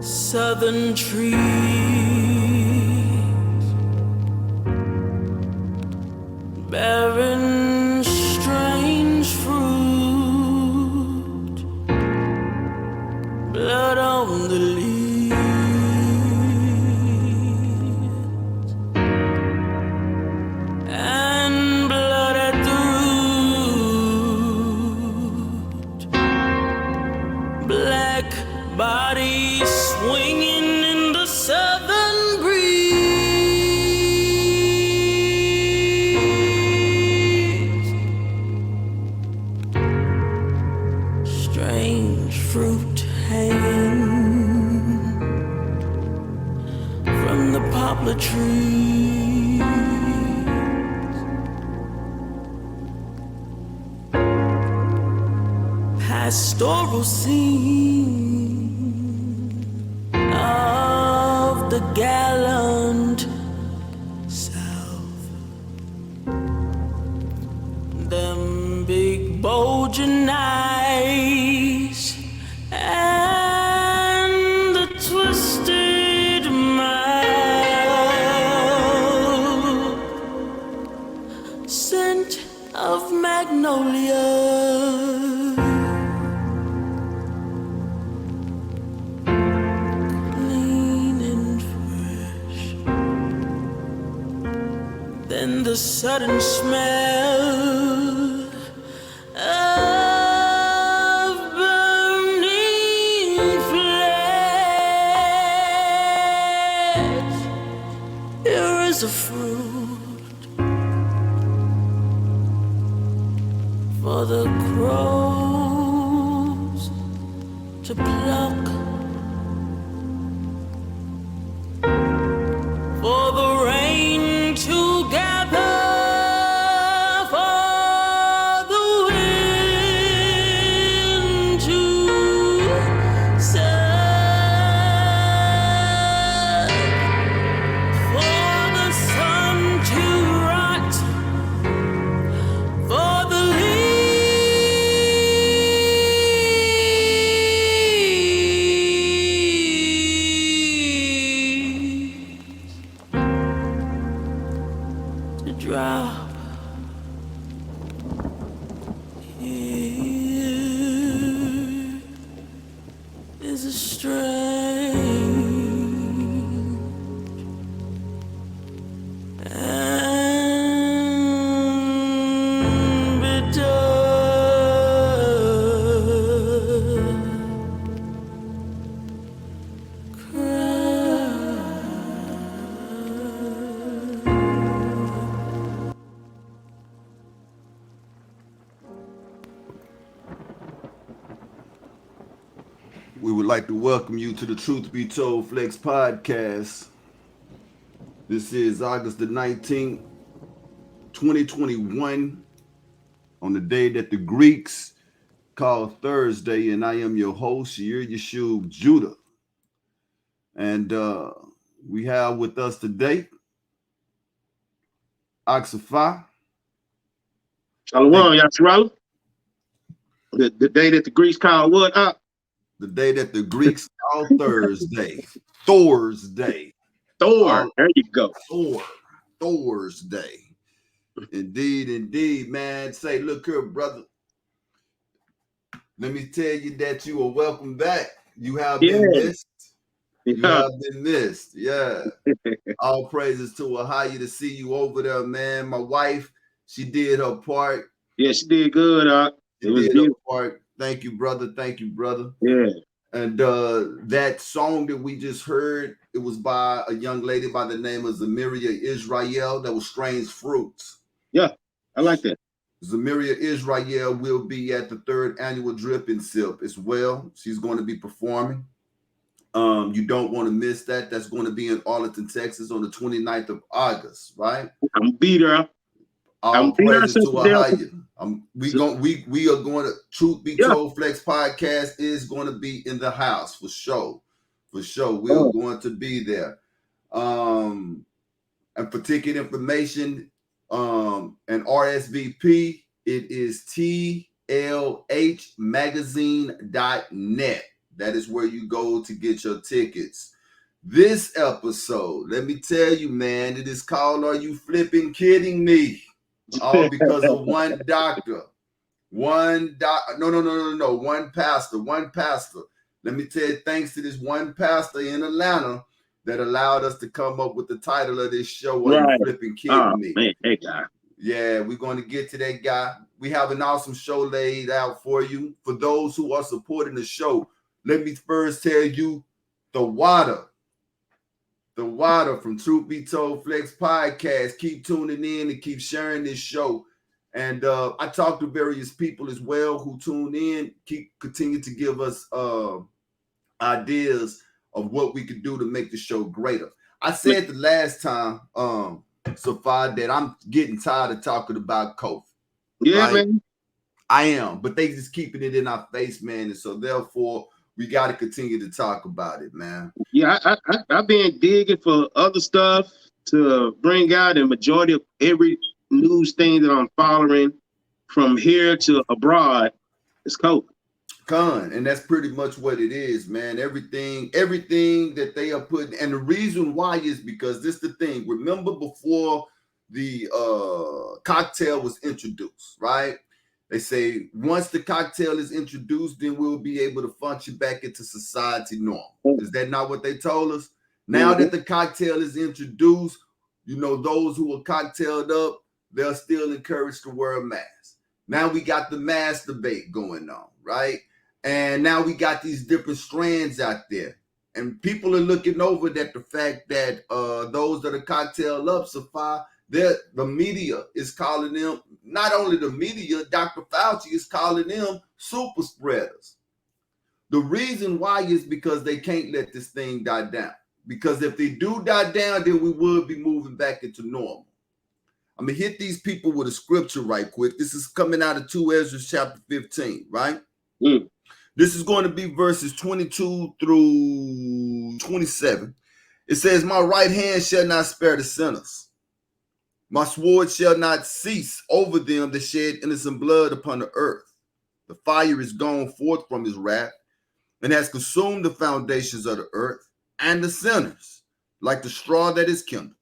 Southern trees bearing strange fruit, blood on the leaves, and blood at the root, black bodies swinging in the southern breeze. Strange fruit hanging from the poplar trees. Pastoral scene of the gallant South. Them big bulging eyes and the twisted mouth, scent of magnolia, and the sudden smell of burning flesh. Here is a fruit for the crows to pluck, for the rain to gather, for the wind to set, for the sun to rot, for the leaves to drop. Here is a strange and bitter We would like to welcome you to the Truth Be Told Flex Podcast. This is August the 19th, 2021, on the day that the Greeks call Thursday, and I am your host, Yeshua Judah. And we have with us today Oxify. Shalom, Yasharala. The day that the Greeks call what up? The day that the Greeks call Thursday. Thursday. Thor. There you go. Thursday. Indeed, man. Say, look here, brother. Let me tell you that you are welcome back. You have been missed. You have been missed. Yeah. All praises to Ahaya to see you over there, man. My wife, she did her part. Yeah, she did good. It was Did her beautiful. part. Thank you, brother. Thank you, brother. Yeah. And that song that we just heard, it was by a young lady by the name of Zamiria Israel. That was Strange Fruits. Yeah, I like that. Zamiria Israel will be at the 3rd annual Drip and Sip as well. She's going to be performing. You don't want to miss that. That's going to be in Arlington, Texas on the 29th of August, right? I'm beat her. All praises to Ahaya. We are going to, truth be told, Flex Podcast is going to be in the house for sure. For sure. We're going to be there. And for ticket information and RSVP, it is tlhmagazine.net. That is where you go to get your tickets. This episode, let me tell you, man, it is called Are You Flippin' Kidding Me? All because of one doctor. One pastor. Let me tell you, thanks to this one pastor in Atlanta that allowed us to come up with the title of this show, Are You Flippin' Kidding Me? Man, that guy. Yeah, we're going to get to that guy. We have an awesome show laid out for you. For those who are supporting the show, let me first tell you the water from Truth Be Told Flex Podcast. Keep tuning in and keep sharing this show. And I talked to various people as well who tune in, continue to give us ideas of what we could do to make the show greater. I said the last time, Safar, that I'm getting tired of talking about COVID. Yeah, right? man. I am, but they just keeping it in our face, man. And so therefore, we got to continue to talk about it, man. Yeah, I've been digging for other stuff to bring out, and majority of every news thing that I'm following from here to abroad is COVID. And that's pretty much what it is, man. Everything that they are putting, and the reason why is because this is the thing. Remember before the cocktail was introduced, right? They say once the cocktail is introduced, then we'll be able to function back into society normal. Is that not what they told us? Now that the cocktail is introduced, those who are cocktailed up, they're still encouraged to wear a mask. Now we got the mask debate going on, right? And now we got these different strands out there. And people are looking over that the fact that those that are cocktailed up, Safar, the media is calling them, not only the media, Dr. Fauci is calling them super spreaders. The reason why is because they can't let this thing die down. Because if they do die down, then we would be moving back into normal. I'm going to hit these people with a scripture right quick. This is coming out of 2 Ezra chapter 15, right? This is going to be verses 22 through 27. It says, my right hand shall not spare the sinners. My sword shall not cease over them that shed innocent blood upon the earth. The fire is gone forth from his wrath and has consumed the foundations of the earth and the sinners, like the straw that is kindled.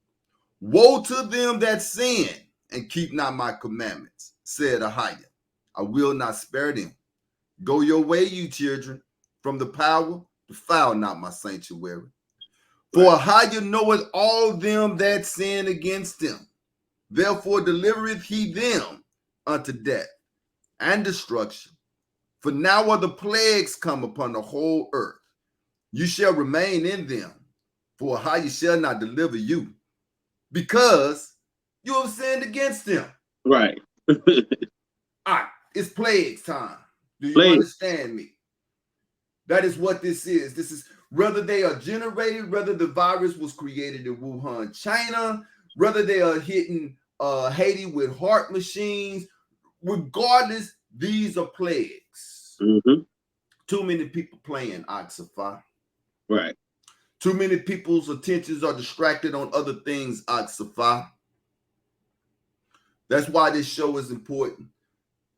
Woe to them that sin and keep not my commandments, said Ahia. I will not spare them. Go your way, you children, from the power, defile not my sanctuary. For Ahia knoweth all them that sin against him. Therefore delivereth he them unto death and destruction. For now are the plagues come upon the whole earth. You shall remain in them, for Ahia shall not deliver you, because you have sinned against them. Right. All right, it's plagues time. Do you understand me? That is what this is. This is whether they are generated, whether the virus was created in Wuhan, China, whether they are hitting Haiti with heart machines. Regardless, these are plagues. Too many people playing Oxify. Right. Too many people's attentions are distracted on other things, Oxify. That's why this show is important.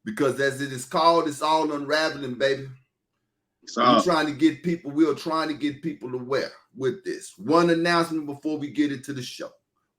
Because as it is called, it's all unraveling, baby. We're trying to get people aware with this. One announcement before we get into the show.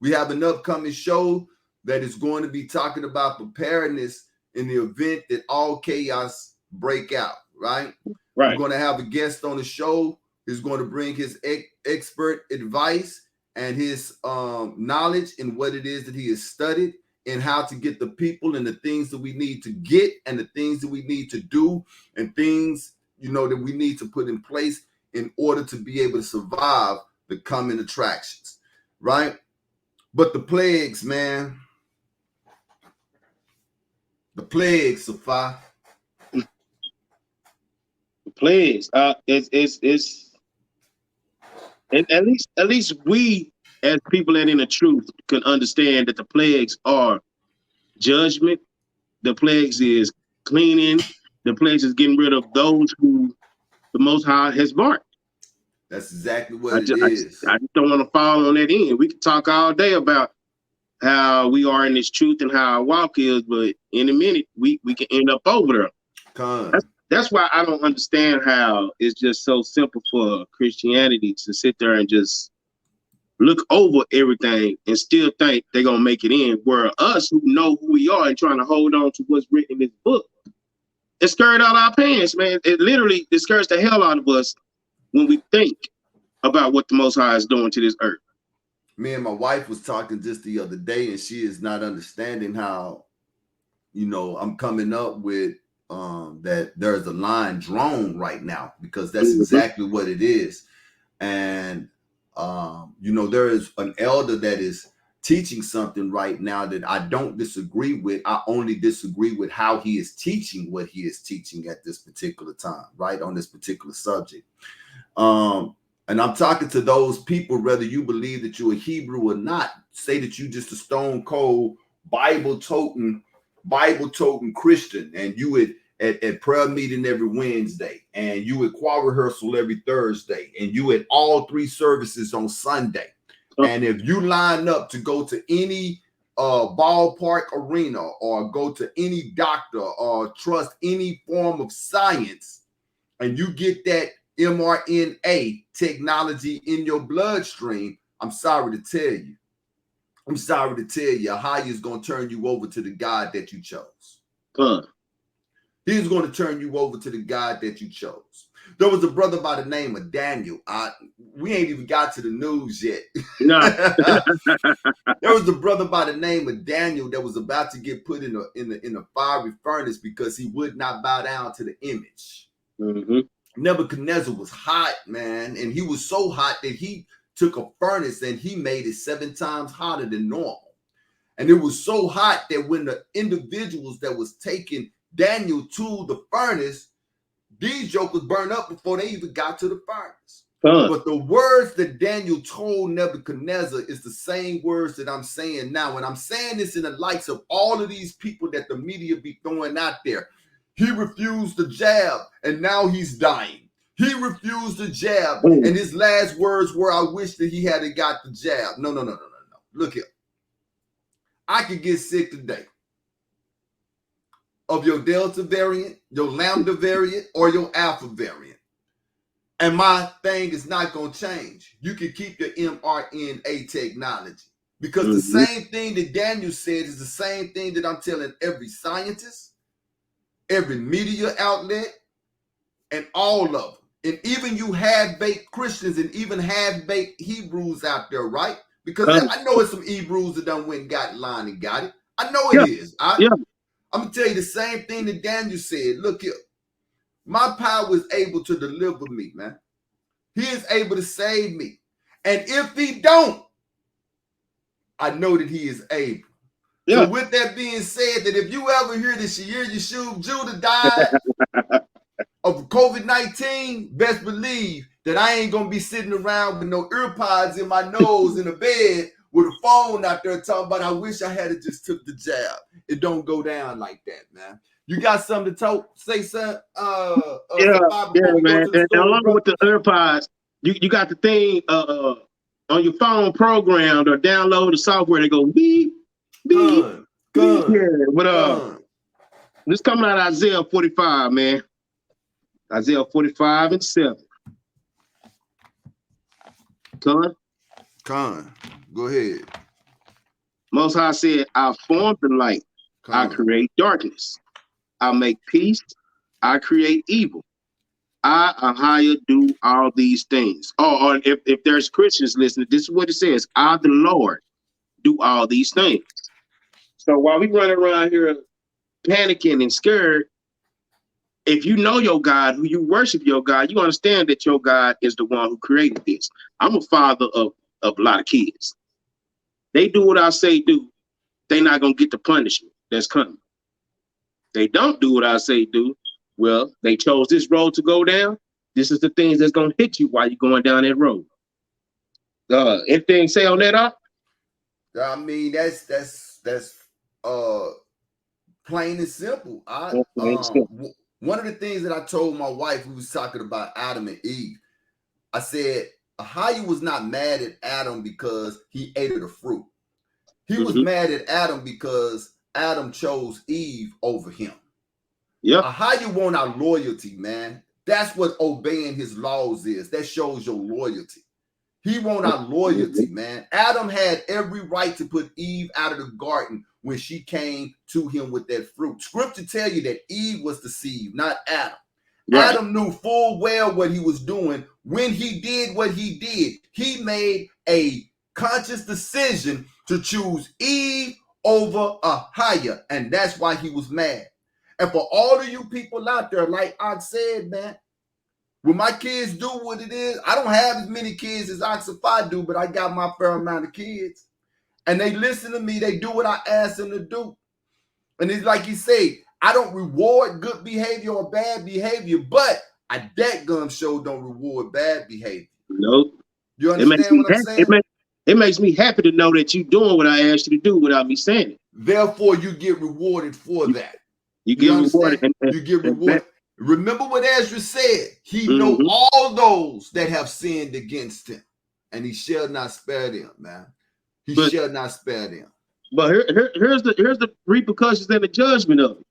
We have an upcoming show that is going to be talking about preparedness in the event that all chaos break out, right? We're going to have a guest on the show who's going to bring his expert advice and his knowledge in what it is that he has studied in how to get the people and the things that we need to get and the things that we need to do and things, you know, that we need to put in place in order to be able to survive the coming attractions, right? But the plagues, man, the plagues, Safa. The plagues. It's at least we as people that in the truth can understand that the plagues are judgment. The plagues is cleaning. The plagues is getting rid of those who the Most High has marked. That's exactly what it is. I just don't want to fall on that end. We can talk all day about how we are in this truth and how our walk is, but in a minute we can end up over there. That's why I don't understand how it's just so simple for Christianity to sit there and just look over everything and still think they're gonna make it in. Where us who know who we are and trying to hold on to what's written in this book, it scared out our pants, man. It literally scares the hell out of us when we think about what the Most High is doing to this earth. Me and my wife was talking just the other day, and she is not understanding how, you know, I'm coming up with that there's a line drawn right now, because that's exactly what it is. And you know, there is an elder that is teaching something right now that I don't disagree with. I only disagree with how he is teaching what he is teaching at this particular time, right, on this particular subject. And I'm talking to those people, whether you believe that you're a Hebrew or not, say that you just a stone cold Bible-toting Christian, and you would at prayer meeting every Wednesday, and you at choir rehearsal every Thursday, and you at all 3 services on Sunday. And if you line up to go to any ballpark arena or go to any doctor or trust any form of science, and you get that mRNA technology in your bloodstream, I'm sorry to tell you. Ahaya is going to turn you over to the God that you chose. He's going to turn you over to the God that you chose. There was a brother by the name of Daniel. We ain't even got to the news yet. No. There was a brother by the name of Daniel that was about to get put in a fiery furnace because he would not bow down to the image. Mm-hmm. Nebuchadnezzar was hot, man, and he was so hot that he took a furnace and he made it 7 times hotter than normal. And it was so hot that when the individuals that was taking Daniel to the furnace, these jokers burned up before they even got to the furnace. But the words that Daniel told Nebuchadnezzar is the same words that I'm saying now. And I'm saying this in the lights of all of these people that the media be throwing out there. He refused the jab, and now he's dying. He refused the jab, and his last words were, I wish that he had got the jab. No. Look here. I could get sick today of your Delta variant, your Lambda variant, or your Alpha variant. And my thing is not going to change. You can keep your mRNA technology. Because the same thing that Daniel said is the same thing that I'm telling every scientist, every media outlet, and all of them. And even you half-baked Christians and even half-baked Hebrews out there, right? Because I know it's some Hebrews that done went and got in line and got it. I know it is. I'm going to tell you the same thing that Daniel said. Look here. My power is able to deliver me, man. He is able to save me. And if he don't, I know that he is able. So with that being said, that if you ever hear that Sha'ir Yeshub Judah died of COVID-19, best believe that I ain't going to be sitting around with no earpods in my nose in a bed with a phone out there talking about I wish I had just took the jab. It don't go down like that, man. You got something to say, son? Man. And along with the AirPods, you got the thing on your phone programmed or download the software that goes beep, beep, beep. Yeah, this coming out of Isaiah 45, man. Isaiah 45 and 7. Con, go ahead. Most High said, I form the light, I create darkness. I make peace, I create evil. I, Ahaya, do all these things. Or if there's Christians listening, this is what it says. I, the Lord, do all these things. So while we running around here panicking and scared, if you know your God, who you worship your God, you understand that your God is the one who created this. I'm a father of a lot of kids. They do what I say do, they not gonna get the punishment that's coming. They don't do what I say do, well, they chose this road to go down. This is the things that's gonna hit you while you're going down that road. Anything say on that, Op? I mean, that's plain and simple. One of the things that I told my wife, we was talking about Adam and Eve, I said Ahia was not mad at Adam because he ate of the fruit. He was mad at Adam because Adam chose Eve over him. Yeah. Ahia want our loyalty, man. That's what obeying his laws is. That shows your loyalty. He want our loyalty, man. Adam had every right to put Eve out of the garden when she came to him with that fruit. Scripture tell you that Eve was deceived, not Adam. Right. Adam knew full well what he was doing. When he did what he did, he made a conscious decision to choose Eve over Ahia, and that's why he was mad. And for all of you people out there, like I said, man, when my kids do what it is, I don't have as many kids as Oxify do, but I got my fair amount of kids. And they listen to me. They do what I ask them to do. And it's like you say, I don't reward good behavior or bad behavior, but I that show don't reward bad behavior. Nope. You understand what I'm saying? It makes me happy to know that you're doing what I asked you to do without me saying it. Therefore, you get rewarded for that. You get rewarded. You get rewarded. Remember what Ezra said. He know all those that have sinned against him, and he shall not spare them, man. He shall not spare them. But here's the repercussions and the judgment of it.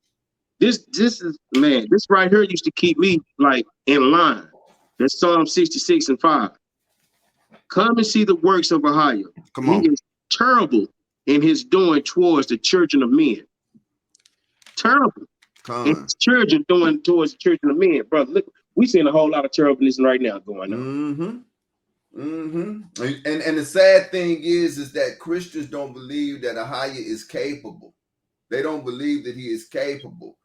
This is, man, this right here used to keep me like in line. That's Psalm 66:5. Come and see the works of Ahia. Come on. He is terrible in his doing towards the children of men. Terrible. It's children doing towards the children of men, brother. Look, we seeing a whole lot of terribleness right now going on. And the sad thing is that Christians don't believe that Ahia is capable. They don't believe that he is capable.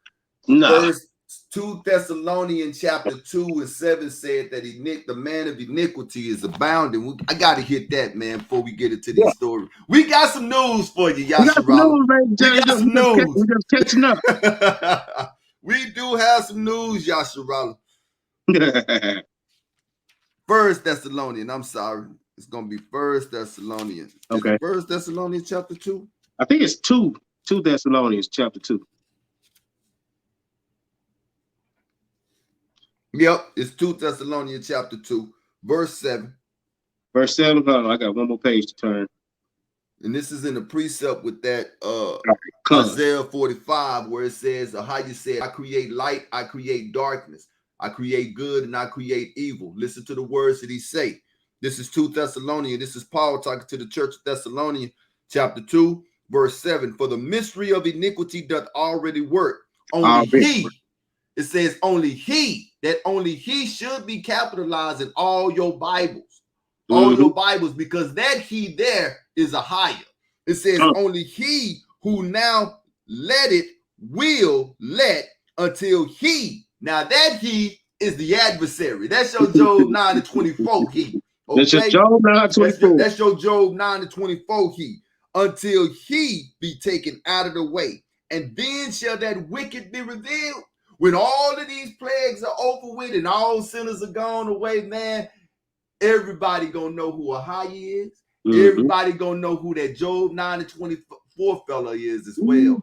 No. First 2 Thessalonians chapter 2:7 said that the man of iniquity is abounding. I got to hit that, man, before we get into this story. We got some news for you, Yasharala. We got some news. We're just catching up. We do have some news, Yasharala. 1 Thessalonians. I'm sorry. It's going to be 1 Thessalonians. Okay. 1 Thessalonians chapter 2? I think it's 2 Thessalonians chapter 2. Yep, it's 2 Thessalonians chapter 2, verse 7. Verse 7, hold on, I got one more page to turn. And this is in the precept with that Isaiah 45, where it says, Ahia said, I create light, I create darkness. I create good and I create evil. Listen to the words that he say. This is 2 Thessalonians. This is Paul talking to the church of Thessalonians, chapter 2, verse 7. For the mystery of iniquity doth already work. Only he. It says only he should be capitalized in all your Bibles. All your Bibles, because that he there is Ahia. It says only he who now let it will let until he. Now that he is the adversary. That's your Job 9:24 he. Okay? That's your Job 9:24. That's your Job 9:24 he. Until he be taken out of the way. And then shall that wicked be revealed. When all of these plagues are over with and all sinners are gone away, man, everybody gonna know who Ahia is. Everybody gonna know who that Job 9:24 fella is as well.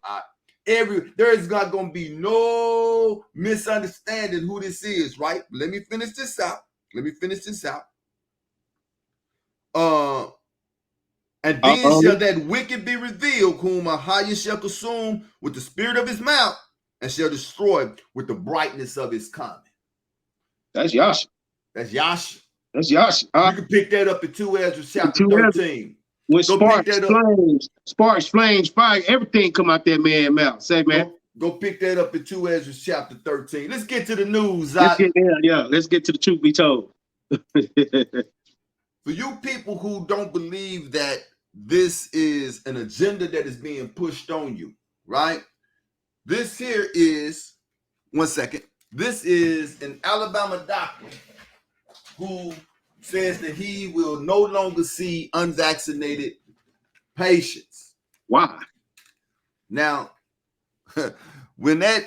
There is not gonna be no misunderstanding who this is, right? Let me finish this out. And then shall that wicked be revealed, whom Ahia shall consume with the spirit of his mouth, and shall destroy with the brightness of his coming. That's Yasha. You can pick that up in 2 Ezra chapter 13. When sparks, flames, fire, everything come out that man's mouth. Say, man. Go pick that up in 2 Ezra chapter 13. Let's get to the news. Let's get to the truth be told. For you people who don't believe that this is an agenda that is being pushed on you, right? This here is, one second, this is an Alabama doctor who says that he will no longer see unvaccinated patients. Why? Now, when that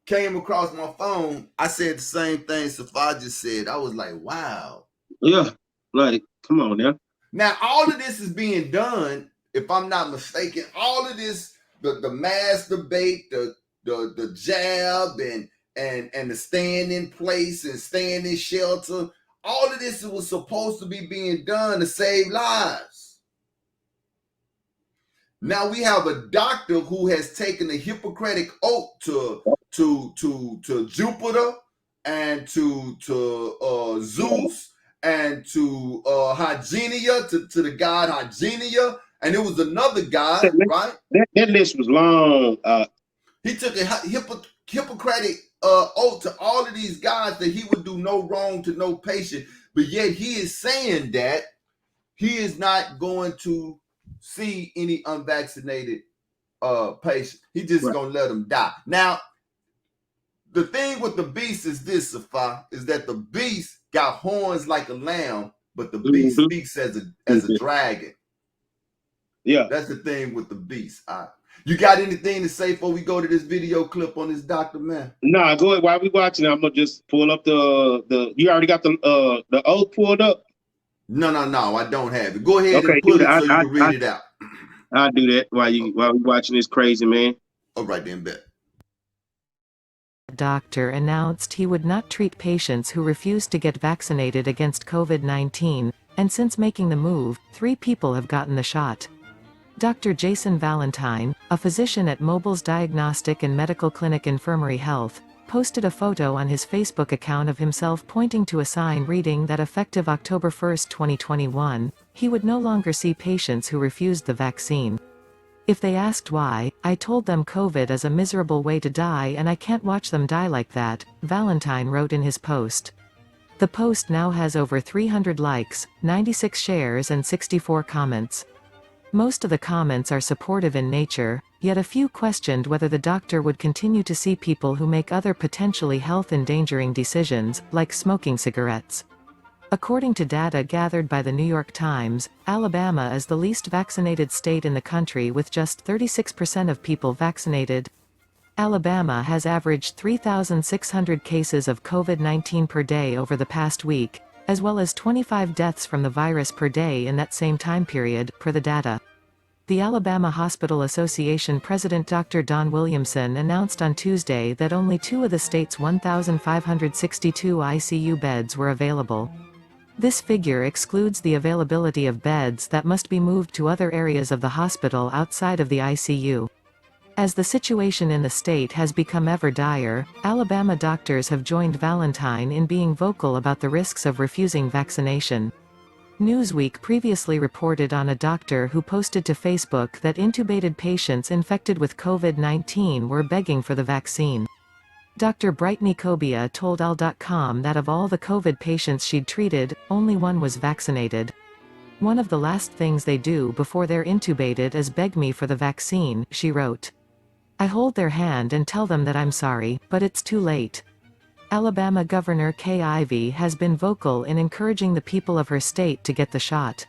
came across my phone, I said the same thing Safa just said. I was like, wow. Yeah, like, come on now. Now, all of this is being done, if I'm not mistaken, all of this, the mass debate, the jab and the staying in place and staying in shelter, all of this was supposed to be being done to save lives. Now we have a doctor who has taken a Hippocratic oath to Jupiter and to Zeus and to Hygienia, to the god Hygienia, and it was another god, right? That list was long. He took a Hippocratic oath to all of these gods that he would do no wrong to no patient, but yet he is saying that he is not going to see any unvaccinated patient. He just gonna let them die. Now, the thing with the beast is this, Safa, is that the beast got horns like a lamb, but the beast speaks as a dragon. Yeah, that's the thing with the beast. You got anything to say before we go to this video clip on this doctor, man? Nah, go ahead. While we watching, I'm gonna just pull up the. You already got the oath pulled up? No, I don't have it. Go ahead and pull it so you can read it out. I'll do that while we watching this crazy man. All right, then, bet. Doctor announced he would not treat patients who refused to get vaccinated against COVID-19, and since making the move, 3 people have gotten the shot. Dr. Jason Valentine, a physician at Mobile's Diagnostic and Medical Clinic Infirmary Health, posted a photo on his Facebook account of himself pointing to a sign reading that effective October 1, 2021, he would no longer see patients who refused the vaccine. If they asked why, I told them COVID is a miserable way to die and I can't watch them die like that, Valentine wrote in his post. The post now has over 300 likes, 96 shares and 64 comments. Most of the comments are supportive in nature, yet a few questioned whether the doctor would continue to see people who make other potentially health-endangering decisions, like smoking cigarettes. According to data gathered by the New York Times, Alabama is the least vaccinated state in the country with just 36% of people vaccinated. Alabama has averaged 3,600 cases of COVID-19 per day over the past week, as well as 25 deaths from the virus per day in that same time period, per the data. The Alabama Hospital Association President Dr. Don Williamson announced on Tuesday that only 2 of the state's 1,562 ICU beds were available. This figure excludes the availability of beds that must be moved to other areas of the hospital outside of the ICU. As the situation in the state has become ever dire, Alabama doctors have joined Valentine in being vocal about the risks of refusing vaccination. Newsweek previously reported on a doctor who posted to Facebook that intubated patients infected with COVID-19 were begging for the vaccine. Dr. Brittany Kobia told Al.com that of all the COVID patients she'd treated, only 1 was vaccinated. One of the last things they do before they're intubated is beg me for the vaccine, she wrote. I hold their hand and tell them that I'm sorry, but it's too late. Alabama Governor Kay Ivey has been vocal in encouraging the people of her state to get the shot.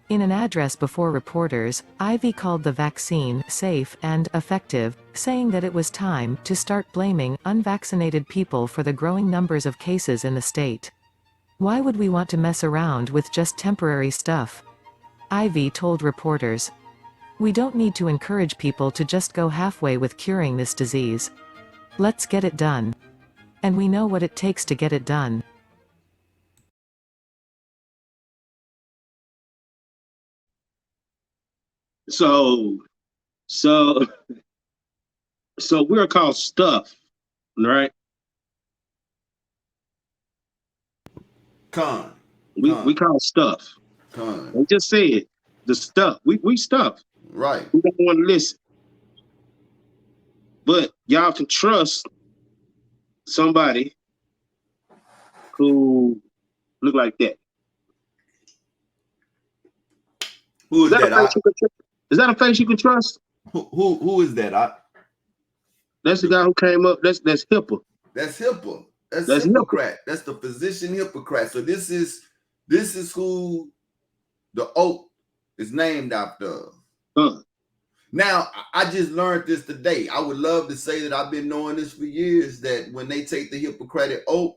In an address before reporters, Ivey called the vaccine safe and effective, saying that it was time to start blaming unvaccinated people for the growing numbers of cases in the state. Why would we want to mess around with just temporary stuff? Ivey told reporters. We don't need to encourage people to just go halfway with curing this disease. Let's get it done. And we know what it takes to get it done. So we're called stuff, right? We call stuff. I just said the stuff. We stuff. Right. We don't want to listen. But y'all can trust somebody who look like that. Who is that? Is that a face you can trust? Who is that? That's the guy who came up. That's HIPAA. That's HIPAA. That's Hippocrates. That's the physician Hippocrates. So this is who the oath is named after. Now, I just learned this today. I would love to say that I've been knowing this for years, that when they take the Hippocratic oath,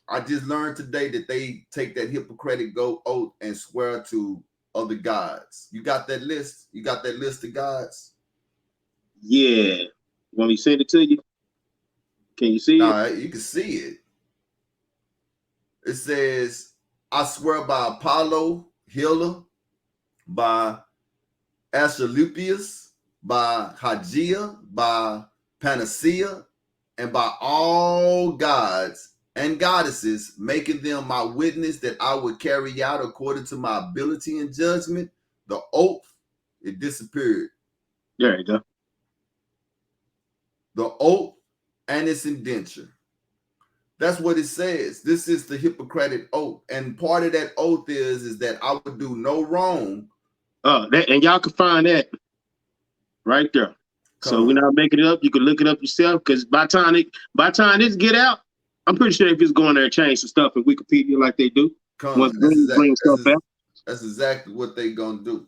I just learned today that they take that Hippocratic oath and swear to other gods. You got that list? You got that list of gods? Yeah. Want me to send it to you? Can you see it? You can see it. It says, I swear by Apollo, healer, by Asclepius, by Hygeia, by Panacea, and by all gods and goddesses, making them my witness that I would carry out according to my ability and judgment. The oath, it disappeared. There you go. The oath and its indenture. That's what it says. This is the Hippocratic oath. And part of that oath is that I would do no wrong. And y'all can find that right there. So we're not making it up. You can look it up yourself, because by the time this get out, I'm pretty sure if it's going there and change some stuff in Wikipedia like they do. Bring stuff out. That's exactly what they gonna do.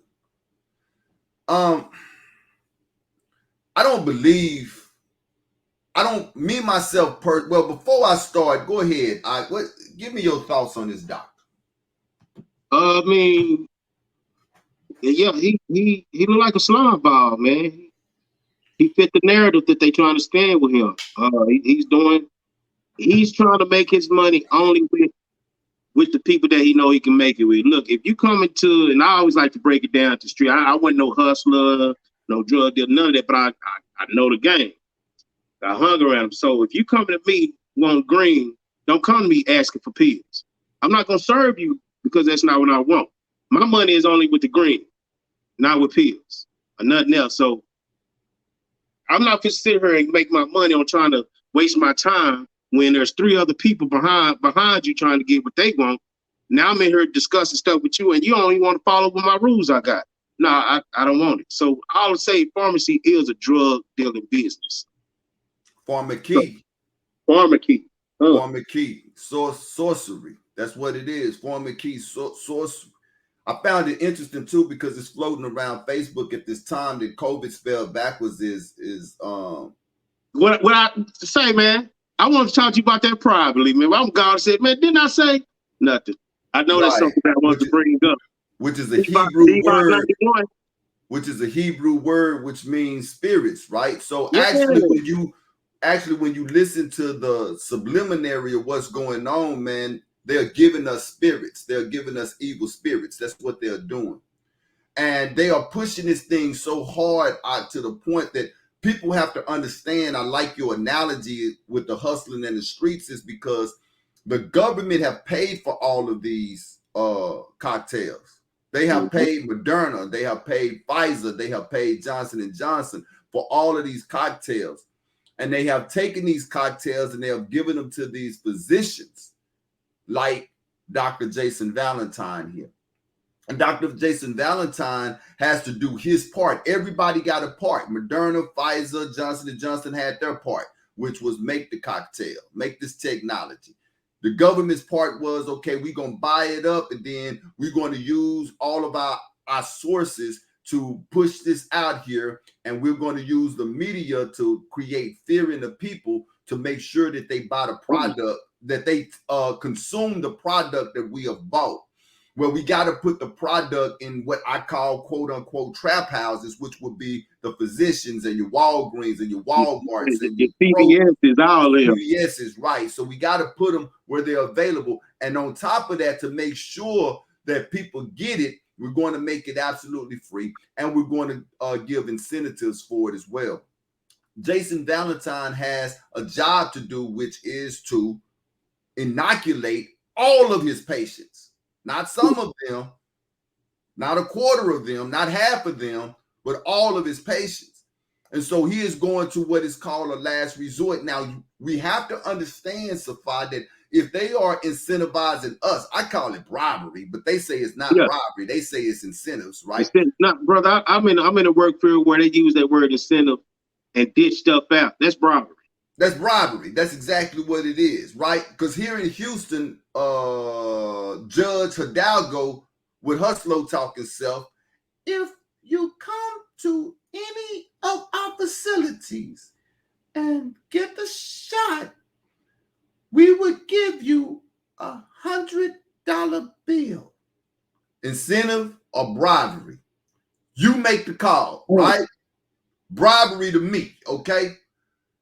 Me myself, well, before I start, go ahead. Give me your thoughts on this doctor. I mean, yeah, he look like a slime ball, man. He fit the narrative that they trying to stand with him. He's trying to make his money only with the people that he know he can make it with. Look, if you come into, and I always like to break it down to the street. I wasn't no hustler, no drug dealer, none of that, but I know the game. I hung around him. So if you come to me want green, don't come to me asking for pills. I'm not gonna serve you because that's not what I want. My money is only with the green, not with pills or nothing else. So I'm not gonna sit here and make my money on trying to waste my time when there's 3 other people behind you trying to get what they want. Now I'm in here discussing stuff with you, and you don't even want to follow with my rules I got. No, I don't want it. So I would say pharmacy is a drug dealing business. Pharmacy. Sorcery. That's what it is. Pharmacy, sorcery. I found it interesting too, because it's floating around Facebook at this time that COVID spelled backwards is what I say, man. I want to talk to you about that privately, man. I'm God said, man, didn't I say nothing? I know that's something that I wanted to bring up. Which is a Hebrew word. Which is a Hebrew word which means spirits, right? So actually when you listen to the subliminary of what's going on, man, they're giving us spirits. They're giving us evil spirits. That's what they're doing. And they are pushing this thing so hard out to the point that people have to understand. I like your analogy with the hustling in the streets, is because the government have paid for all of these cocktails. They have paid Moderna. They have paid Pfizer. They have paid Johnson & Johnson for all of these cocktails. And they have taken these cocktails and they have given them to these physicians like Dr. Jason Valentine here. And Dr. Jason Valentine has to do his part. Everybody got a part. Moderna, Pfizer, Johnson & Johnson had their part, which was make the cocktail, make this technology. The government's part was, okay, we're going to buy it up, and then we're going to use all of our sources to push this out here, and we're going to use the media to create fear in the people to make sure that they buy the product, that they consume the product that we have bought. Well, we got to put the product in what I call quote unquote trap houses, which would be the physicians and your Walgreens and your Walmarts and your CVS is all in. CVS is right. So we got to put them where they're available. And on top of that, to make sure that people get it, we're going to make it absolutely free. And we're going to give incentives for it as well. Jason Valentine has a job to do, which is to inoculate all of his patients. Not some of them, not a quarter of them, not half of them, but all of his patients. And so he is going to what is called a last resort. Now, we have to understand, Safa, that if they are incentivizing us, I call it bribery, but they say it's not bribery. They say it's incentives, right? Not, brother, I'm in a work field where they use that word incentive and ditch stuff out. That's bribery. That's bribery. That's exactly what it is, right? Because here in Houston, Judge Hidalgo with her slow talking self, if you come to any of our facilities and get the shot, we would give you $100 bill. Incentive or bribery. You make the call, right? Bribery to me, okay?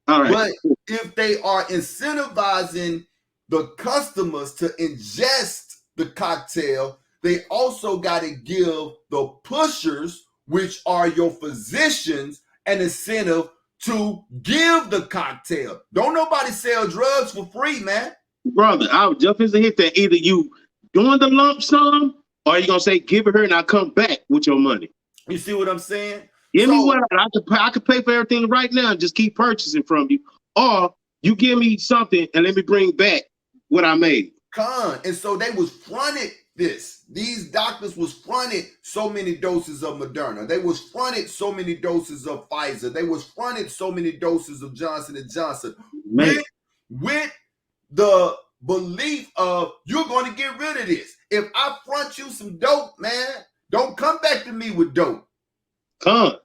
All right. But if they are incentivizing the customers to ingest the cocktail, they also got to give the pushers, which are your physicians, an incentive to give the cocktail. Don't nobody sell drugs for free, man. Brother, I would jump in and hit that. Either you doing the lump sum or you going to say, give it her and I'll come back with your money. You see what I'm saying? Give me what I could pay for everything right now and just keep purchasing from you. Or you give me something and let me bring back what I made. And so they was fronted this. These doctors was fronted so many doses of Moderna. They was fronted so many doses of Pfizer. They was fronted so many doses of Johnson & Johnson. With the belief of you're going to get rid of this. If I front you some dope, man, don't come back to me with dope. Don't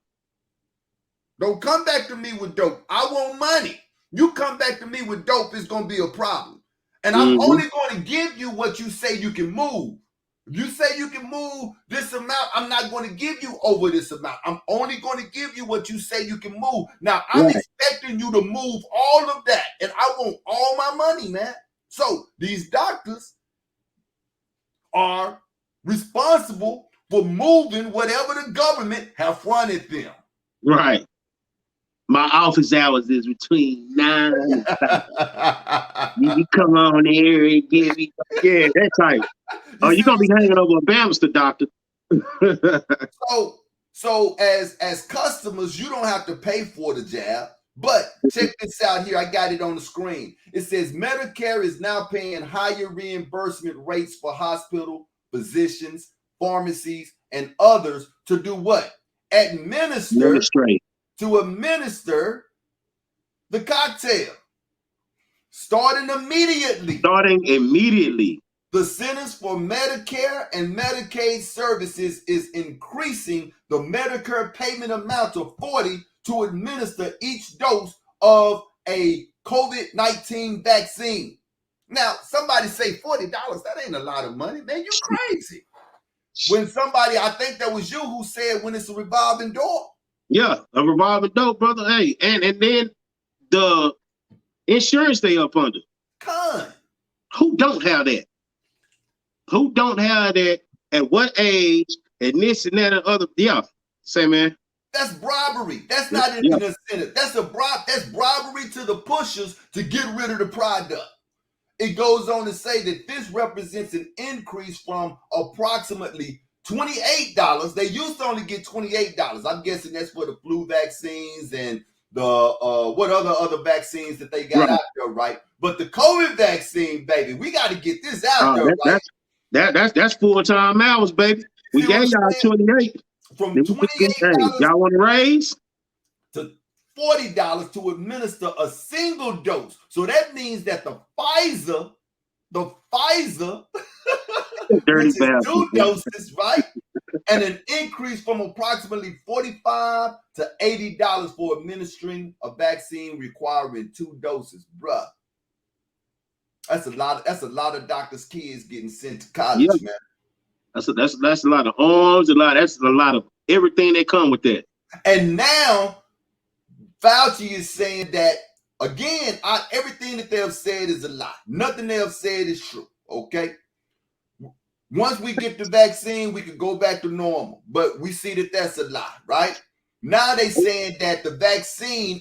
come back to me with dope. I want money. You come back to me with dope, it's going to be a problem. And I'm only going to give you what you say you can move. If you say you can move this amount, I'm not going to give you over this amount. I'm only going to give you what you say you can move. Now, I'm expecting you to move all of that, and I want all my money, man. So these doctors are responsible for moving whatever the government have fronted them. Right. My office hours is between 9 and 5. You come on here and give me, that type. Oh, you're gonna be hanging over a banister, doctor. So as customers, you don't have to pay for the jab. But check this out here. I got it on the screen. It says Medicare is now paying higher reimbursement rates for hospital, physicians, pharmacies, and others to do what? Administer the cocktail. Starting immediately. The Centers for Medicare and Medicaid Services is increasing the Medicare payment amount to $40 to administer each dose of a COVID-19 vaccine. Now, somebody say $40, that ain't a lot of money. Man, you crazy. When somebody, I think that was you who said when it's a revolving door. Yeah, a revolving door, brother. Hey, and then the insurance they up under. Who don't have that? Who don't have that? At what age? And this and that and other. Yeah, say man. That's bribery. That's not an incentive. That's bribery to the pushers to get rid of the product. It goes on to say that this represents an increase from approximately $28. They used to only get $28. I'm guessing that's for the flu vaccines and the what other vaccines that they got out there, right? But the COVID vaccine, baby, we got to get this out there, right? That's full-time hours, baby. We gave y'all 28. From $28, y'all want to raise to $40 to administer a single dose. So that means that the Pfizer, dirty which is 2 doses, right? And an increase from approximately $45 to $80 for administering a vaccine requiring 2 doses, bruh. That's a lot of doctors' kids getting sent to college, man. That's a lot of arms, that's a lot of everything that come with that. And now Fauci is saying that again, everything that they have said is a lie. Nothing they have said is true. Okay. Once we get the vaccine, we could go back to normal. But we see that that's a lie, right? Now they saying that the vaccine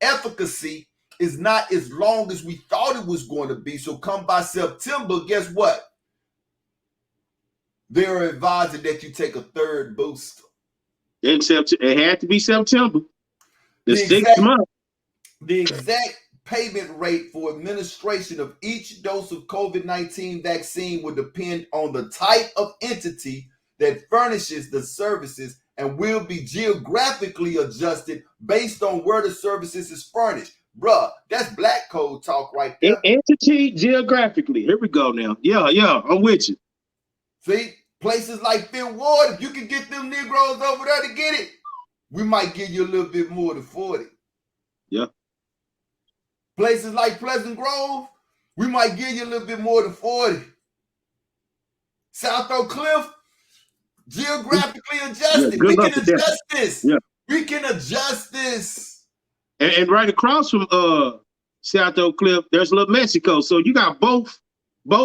efficacy is not as long as we thought it was going to be. So come by September, guess what? They're advising that you take a 3rd booster. Except it had to be September. The 6th month. The exact payment rate for administration of each dose of COVID-19 vaccine will depend on the type of entity that furnishes the services and will be geographically adjusted based on where the services is furnished. Bruh, that's black code talk right there. Entity geographically. Here we go now. Yeah, I'm with you. See, places like Fifth Ward, if you can get them Negroes over there to get it, we might give you a little bit more than 40. Yeah. Places like Pleasant Grove, we might give you a little bit more than 40. South Oak Cliff, geographically adjusted. We can adjust this. Yeah. We can adjust this. And right across from South Oak Cliff, there's Little Mexico. So you got both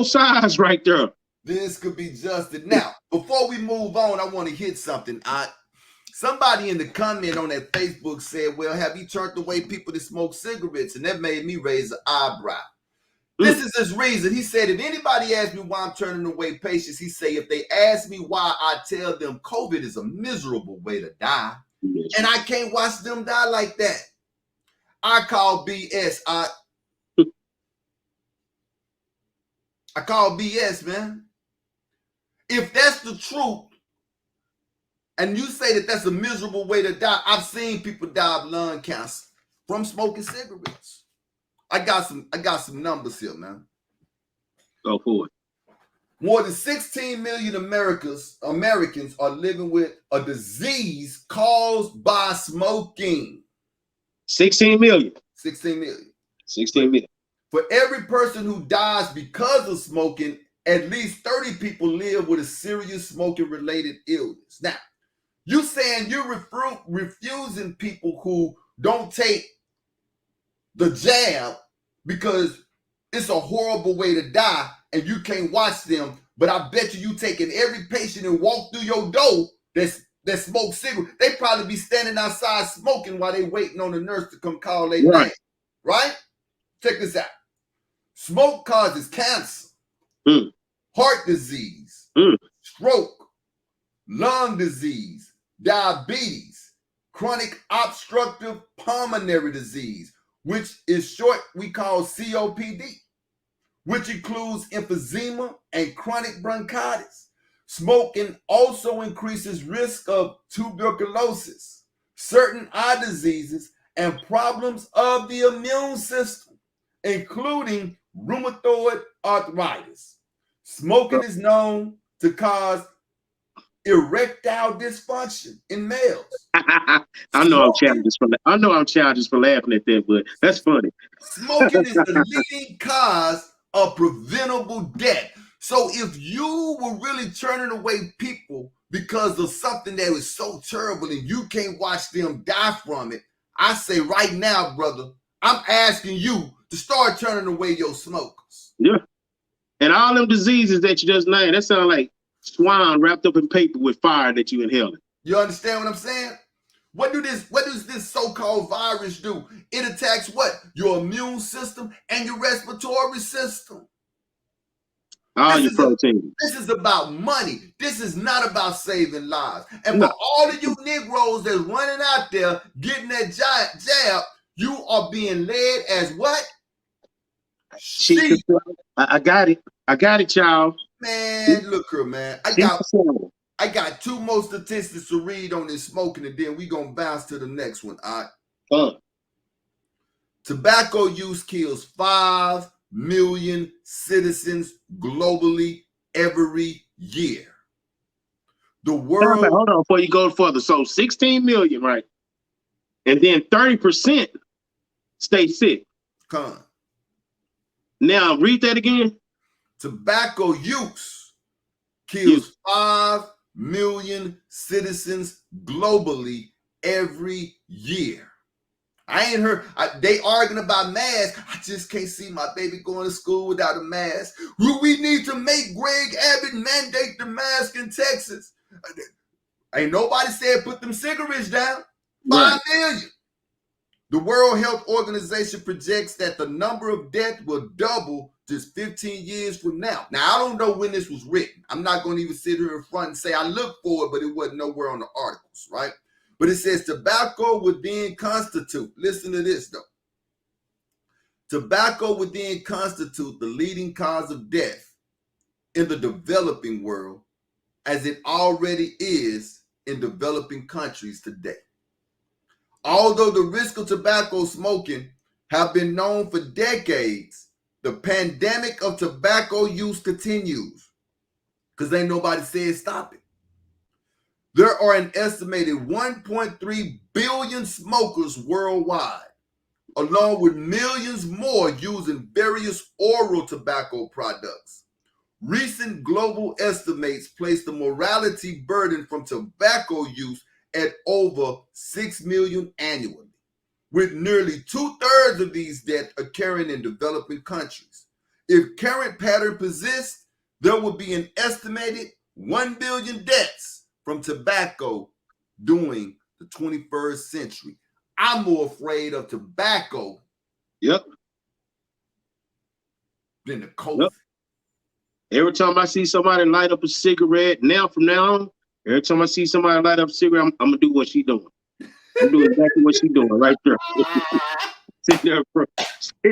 sides right there. This could be adjusted. Now, before we move on, I want to hit something. Somebody in the comment on that Facebook said, well, have you turned away people that smoke cigarettes? And that made me raise an eyebrow. This is his reason. He said, if anybody asks me why I'm turning away patients, he say, if they ask me why, I tell them COVID is a miserable way to die. Yes. And I can't watch them die like that. I call BS. I call BS, man. If that's the truth, and you say that that's a miserable way to die, I've seen people die of lung cancer from smoking cigarettes. I got some numbers here, man. Go for it. More than 16 million Americans are living with a disease caused by smoking. 16 million. 16 million. 16 million. For every person who dies because of smoking, at least 30 people live with a serious smoking-related illness. Now, you saying you're refusing people who don't take the jab because it's a horrible way to die and you can't watch them, but I bet you taking every patient and walk through your door that smoke cigarettes. They probably be standing outside smoking while they waiting on the nurse to come call their name. Right? Check this out. Smoke causes cancer, heart disease, stroke, lung disease, diabetes, chronic obstructive pulmonary disease, which is short we call COPD, which includes emphysema and chronic bronchitis. Smoking also increases risk of tuberculosis, certain eye diseases, and problems of the immune system, including rheumatoid arthritis. Smoking is known to cause erectile dysfunction in males. I know I'm childish for laughing at that, but that's funny. Smoking is the leading cause of preventable death. So if you were really turning away people because of something that was so terrible and you can't watch them die from it, I say right now, brother, I'm asking you to start turning away your smokers. Yeah. And all them diseases that you just named, that sound like swine wrapped up in paper with fire that you inhaling. You understand what I'm saying? What does this so-called virus do? It attacks what? Your immune system and your respiratory system. All your protein. This is about money. This is not about saving lives. And for all of you Negroes that's running out there getting that jab, you are being led as what? Sheep. I got it, y'all. Man, look here, man. I got two more statistics to read on this smoking, and then we're going to bounce to the next one. All right. Tobacco use kills 5 million citizens globally every year. The world. Hold on, before you go further. So 16 million, right? And then 30% stay sick. Now read that again. Tobacco use kills 5 million citizens globally every year. I ain't heard they arguing about masks. I just can't see my baby going to school without a mask. We need to make Greg Abbott mandate the mask in Texas. Ain't nobody said put them cigarettes down. 5 million. The World Health Organization projects that the number of deaths will double just 15 years from now. Now, I don't know when this was written. I'm not going to even sit here in front and say I looked for it, but it wasn't nowhere on the articles, right? But it says tobacco would then constitute, listen to this though. Tobacco would then constitute the leading cause of death in the developing world, as it already is in developing countries today. Although the risk of tobacco smoking have been known for decades, the pandemic of tobacco use continues because ain't nobody said stop it. There are an estimated 1.3 billion smokers worldwide, along with millions more using various oral tobacco products. Recent global estimates place the mortality burden from tobacco use at over 6 million annually, with nearly 2/3 of these deaths occurring in developing countries. If current pattern persists, there will be an estimated 1 billion deaths from tobacco during the 21st century. I'm more afraid of tobacco than the COVID. Yep. Every time I see somebody light up a cigarette, from now on, every time I see somebody light up a cigarette, I'm gonna do what she doing. I'm doing exactly what she doing right there. Sitting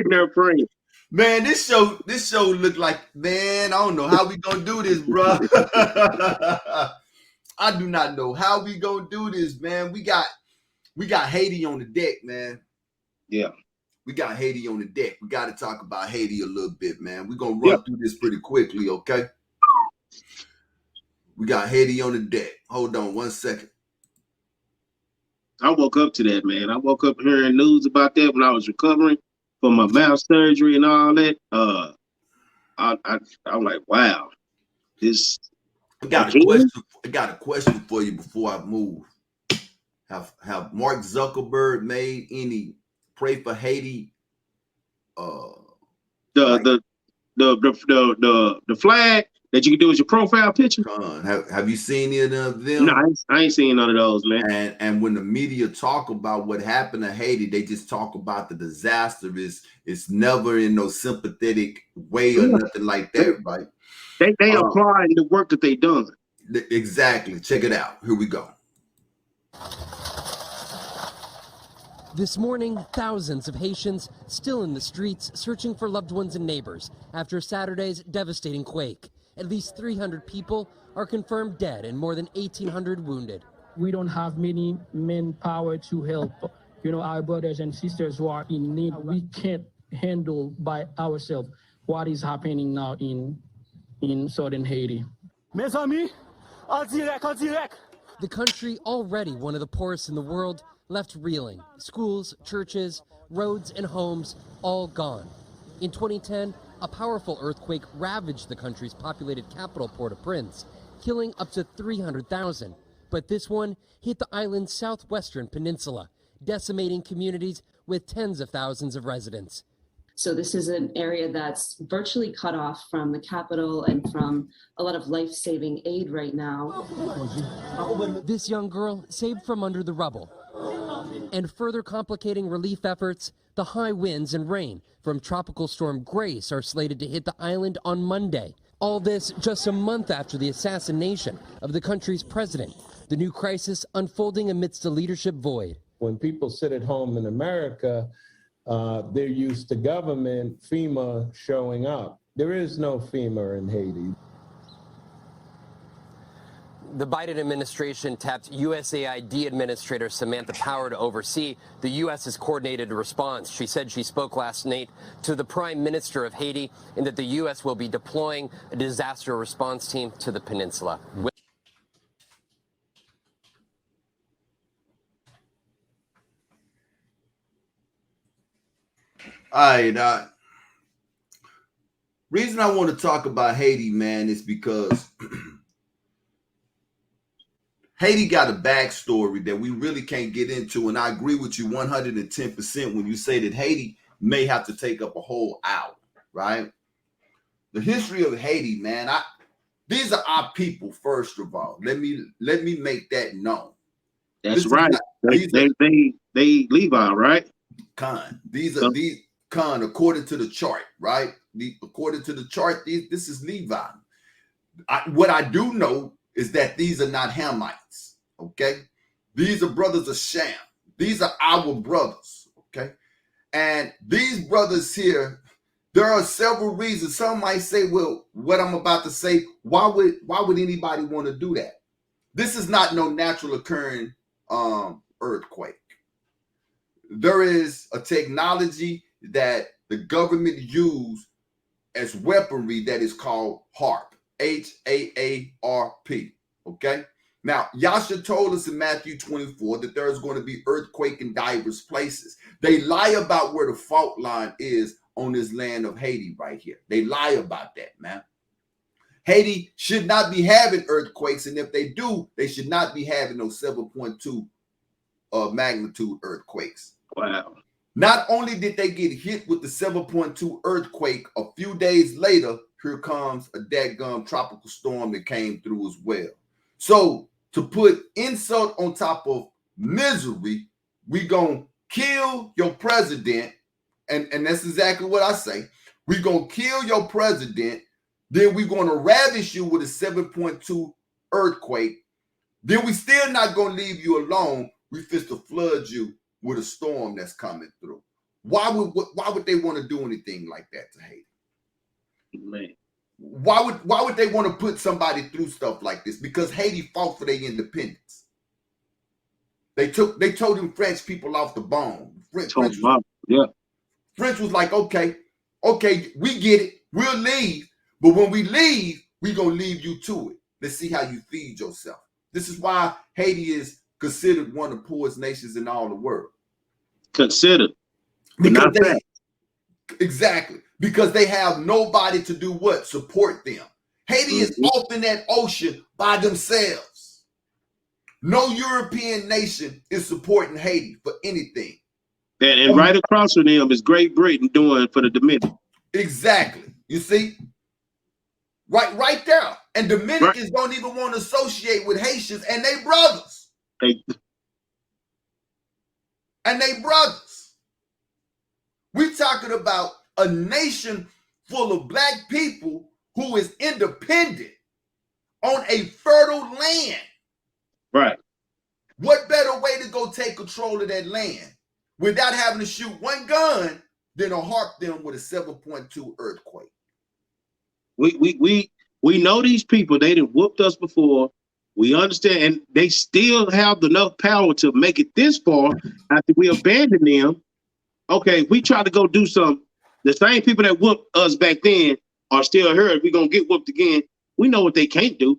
there praying. Man, this show look like, man, I don't know how we gonna do this, bro. I do not know how we gonna do this, man. We got Haiti on the deck, man. Yeah. We got Haiti on the deck. We got to talk about Haiti a little bit, man. We're going to run through this pretty quickly, okay? We got Haiti on the deck. Hold on 1 second. I woke up to that, man. I woke up hearing news about that when I was recovering from my mouth surgery and all that. I'm like, wow. This I got a question for you before I move. Have Mark Zuckerberg made any Pray for Haiti? The flag that you can do as your profile picture. Have you seen any of them? No, I ain't seen none of those, man. And when the media talk about what happened to Haiti, they just talk about the disaster. It's never in no sympathetic way or nothing like that, right? They apply the work that they done. Exactly. Check it out. Here we go. This morning, thousands of Haitians still in the streets searching for loved ones and neighbors after Saturday's devastating quake. At least 300 people are confirmed dead and more than 1,800 wounded. We don't have many manpower to help, our brothers and sisters who are in need. We can't handle by ourselves what is happening now in southern Haiti. Mes amis, en direct. The country, already one of the poorest in the world, left reeling. Schools, churches, roads, and homes all gone. In 2010, a powerful earthquake ravaged the country's populated capital, Port-au-Prince, killing up to 300,000. But this one hit the island's southwestern peninsula, decimating communities with tens of thousands of residents. So this is an area that's virtually cut off from the capital and from a lot of life-saving aid right now. This young girl saved from under the rubble. And further complicating relief efforts, the high winds and rain from Tropical Storm Grace are slated to hit the island on Monday. All this just a month after the assassination of the country's president, the new crisis unfolding amidst a leadership void. When people sit at home in America, they're used to government, FEMA showing up. There is no FEMA in Haiti. The Biden administration tapped USAID Administrator Samantha Power to oversee the U.S.'s coordinated response. She said she spoke last night to the Prime Minister of Haiti and that the U.S. will be deploying a disaster response team to the peninsula. All right. Reason I want to talk about Haiti, man, is because Haiti got a backstory that we really can't get into, and I agree with you 110% when you say that Haiti may have to take up a whole hour, right? The history of Haiti, man, these are our people, first of all. Let me make that known. That's right. They Levi, right? Khan, according to the chart, right? According to the chart, this is Levi. What I do know is that these are not Hamites, okay? These are brothers of Sham. These are our brothers, okay? And these brothers here, there are several reasons. Some might say, well, what I'm about to say, why would anybody want to do that? This is not no natural occurring earthquake. There is a technology that the government used as weaponry that is called HAARP, HAARP, okay? Now, Yasha told us in Matthew 24 that there's going to be earthquake in diverse places. They lie about where the fault line is on this land of Haiti right here. They lie about that, man. Haiti should not be having earthquakes, and if they do, they should not be having those 7.2 magnitude earthquakes. Wow. Not only did they get hit with the 7.2 earthquake, a few days later, here comes a dadgum tropical storm that came through as well. So to put insult on top of misery, we gonna kill your president, and that's exactly what I say. We gonna kill your president, then we gonna ravish you with a 7.2 earthquake. Then we still not gonna leave you alone. We fist to flood you with a storm that's coming through. Why would they want to do anything like that to Haiti? Man. Why would they want to put somebody through stuff like this? Because Haiti fought for their independence. They told them French people off the bone. French was like, okay, we get it. We'll leave. But when we leave, we gonna leave you to it. Let's see how you feed yourself. This is why Haiti is considered one of the poorest nations in all the world. Considered. Because exactly. Because they have nobody to do what? Support them. Haiti is off in that ocean by themselves. No European nation is supporting Haiti for anything. And right across from them is Great Britain doing for the Dominican. Exactly. You see? Right there. And Dominicans don't even want to associate with Haitians, and they brothers. And they brothers. We're talking about a nation full of black people who is independent on a fertile land. Right. What better way to go take control of that land without having to shoot one gun than to harp them with a 7.2 earthquake? We know these people. They done whooped us before. We understand, and they still have enough power to make it this far after we abandon them. Okay, we try to go do something. The same people that whooped us back then are still here. We're gonna get whooped again. We know what they can't do.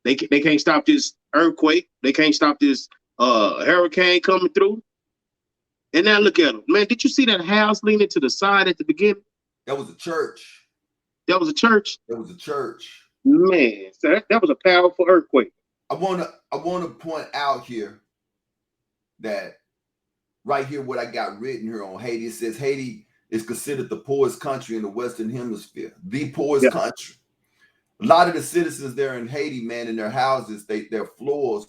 They can't stop this earthquake. They can't stop this hurricane coming through. And now look at them. Man, did you see that house leaning to the side at the beginning? That was a church. That was a church? That was a church. Man, so that was a powerful earthquake. I wanna point out here that right here what I got written here on Haiti. It says Haiti is considered the poorest country in the Western Hemisphere. The poorest country. A lot of the citizens there in Haiti, man, in their houses, their floors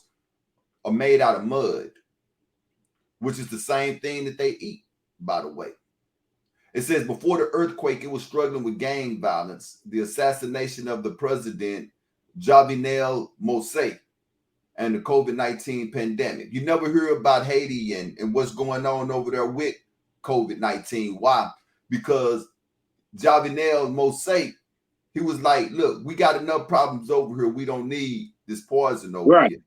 are made out of mud, which is the same thing that they eat, by the way. It says before the earthquake, it was struggling with gang violence, the assassination of the president, Jovenel Moïse, and the COVID-19 pandemic. You never hear about Haiti and what's going on over there with COVID-19. Why? Because Jovenel Moïse, he was like, look, we got enough problems over here. We don't need this poison over here.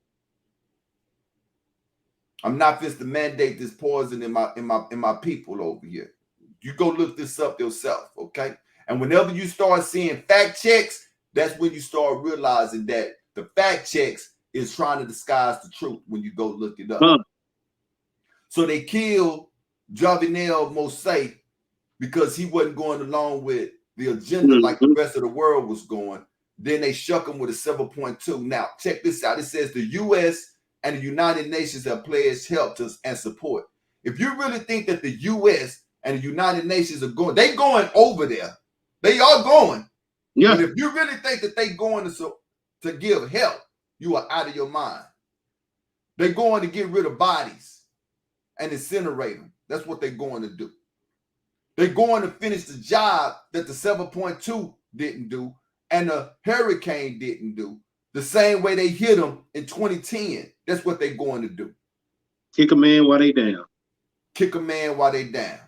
I'm not just to mandate this poison in my people over here. You go look this up yourself, okay? And whenever you start seeing fact checks, that's when you start realizing that the fact checks is trying to disguise the truth when you go look it up. So they killed Jovenel Moïse because he wasn't going along with the agenda like the rest of the world was going. Then they shuck him with a 7.2. Now, check this out. It says the U.S. and the United Nations have pledged help us and support. If you really think that the U.S. and the United Nations are going, they going over there. They are going. Yeah. But if you really think that they going to give help, you are out of your mind. They're going to get rid of bodies and incinerate them. That's what they're going to do. They're going to finish the job that the 7.2 didn't do and the hurricane didn't do. The same way they hit them in 2010. That's what they're going to do. Kick a man while they down. Kick a man while they down.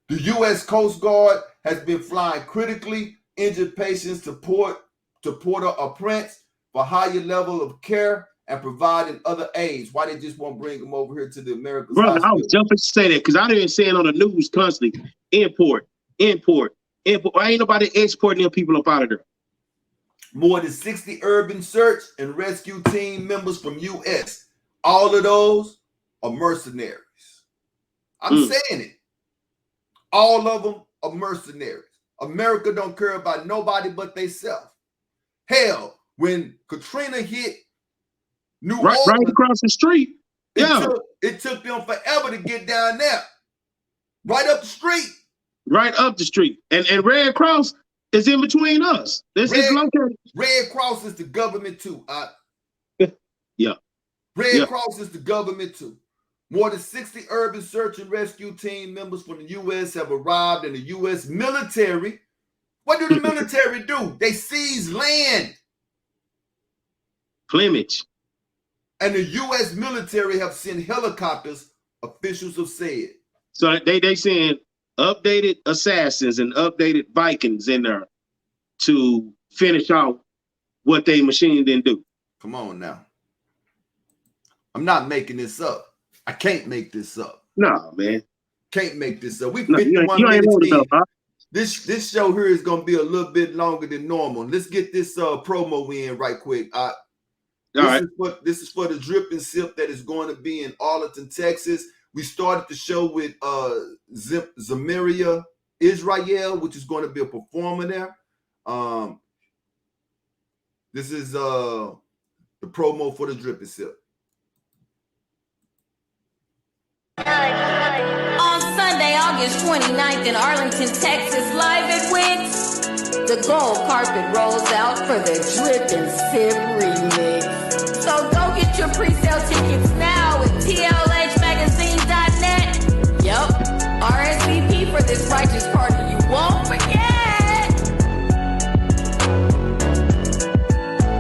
The U.S. Coast Guard has been flying critically injured patients to Port-au-Prince for higher level of care and providing other aids. Why they just won't bring them over here to the America's Brother, hospital? I was jumping to say that because I didn't say it on the news constantly. Import. Why ain't nobody exporting them people up out of there? More than 60 urban search and rescue team members from U.S. All of those are mercenaries. I'm saying it. All of them are mercenaries. America don't care about nobody but theyself. Hell, when Katrina hit New Orleans, right across the street. It took them forever to get down there. Right up the street. Right up the street. And Red Cross is in between us. Red Cross is the government too. Yeah. Red Cross is the government too. More than 60 urban search and rescue team members from the U.S. have arrived in the U.S. military. What do the military do? They seize land. Plymouth. And the U.S. military have sent helicopters, officials have said. So they send updated assassins and updated Vikings in there to finish off what they machine didn't do. Come on now. I'm not making this up. I can't make this up. No, man. Can't make this up. We 51 minutes in. This show here is going to be a little bit longer than normal. Let's get this promo in right quick. This is for the Drip and Sip that is going to be in Arlington, Texas. We started the show with Zamiria Israel, which is going to be a performer there. This is the promo for the Drip and Sip. On Sunday, August 29th in Arlington, Texas, live at Wix, the gold carpet rolls out for the Drip and Sip remix. So go get your pre-sale tickets now at tlhmagazine.net. Yup, RSVP for this righteous party you won't forget.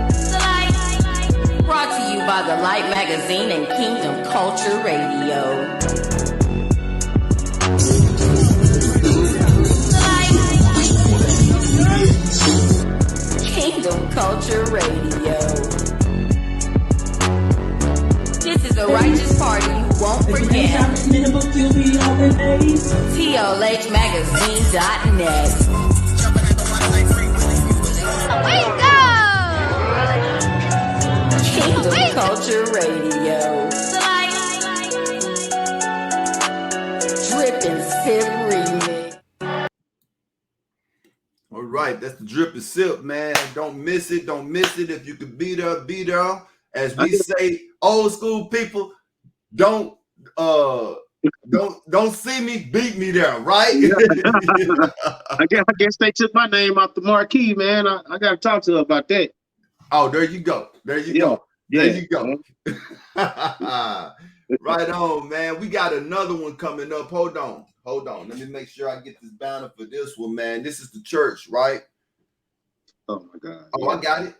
The Light, brought to you by The Light Magazine and Kingdom Culture Radio. Kingdom Culture Radio. This is a righteous party you won't forget. TLHmagazine.net. Kingdom Culture Radio. Drip and Sip remix. All right, that's the Drip and Sip, man. Don't miss it. Don't miss it. If you could be there, be there. As we say, old school people, don't see me, beat me there, right? I guess they took my name off the marquee, man. I got to talk to her about that. Oh, there you go. There you go. There you go. Right on, man. We got another one coming up. Hold on. Let me make sure I get this banner for this one, man. This is the church, right? Oh my God. Oh, I got it.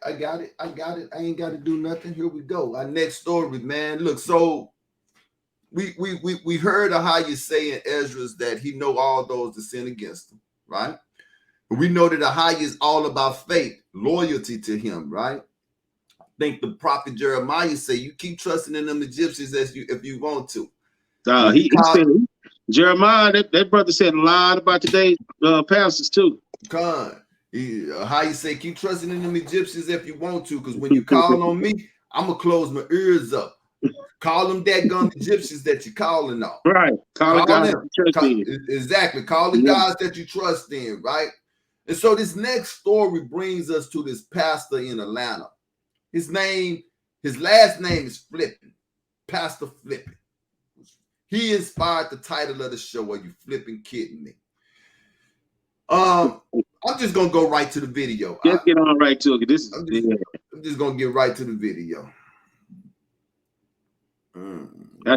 I ain't got to do nothing. Here we go. Our next story, man. Look, so we heard of how you say in Ezra's that he know all those that sin against him, right? We know that Ahia is all about faith, loyalty to him, right? I think the prophet Jeremiah say you keep trusting in them Egyptians if you want to. He said, Jeremiah, that brother said a lot about today's pastors too. God. How you say keep trusting in them Egyptians if you want to, because when you call on me, I'm gonna close my ears up. Call them dadgum Egyptians that you're calling on. Right. Call them. Exactly. Call the guys that you trust in, right? And so this next story brings us to this pastor in Atlanta. His last name is Flippin, Pastor Flippin. He inspired the title of the show. Are you flipping kidding me? I'm just gonna go right to the video. Let's get on right to it. I'm just gonna get right to the video. I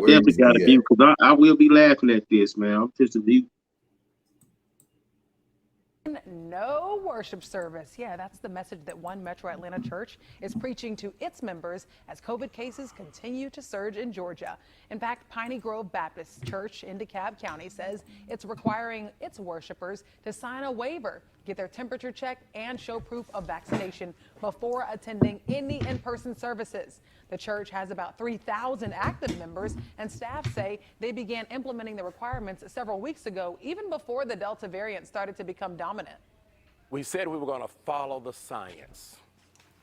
definitely got a view because I will be laughing at this, man. I'm just a view. in, no worship service. Yeah, that's the message that one Metro Atlanta church is preaching to its members as COVID cases continue to surge in Georgia. In fact, Piney Grove Baptist Church in DeKalb County says it's requiring its worshipers to sign a waiver, get their temperature checked, and show proof of vaccination before attending any in-person services. The church has about 3,000 active members, and staff say they began implementing the requirements several weeks ago, even before the Delta variant started to become dominant. We said we were going to follow the science,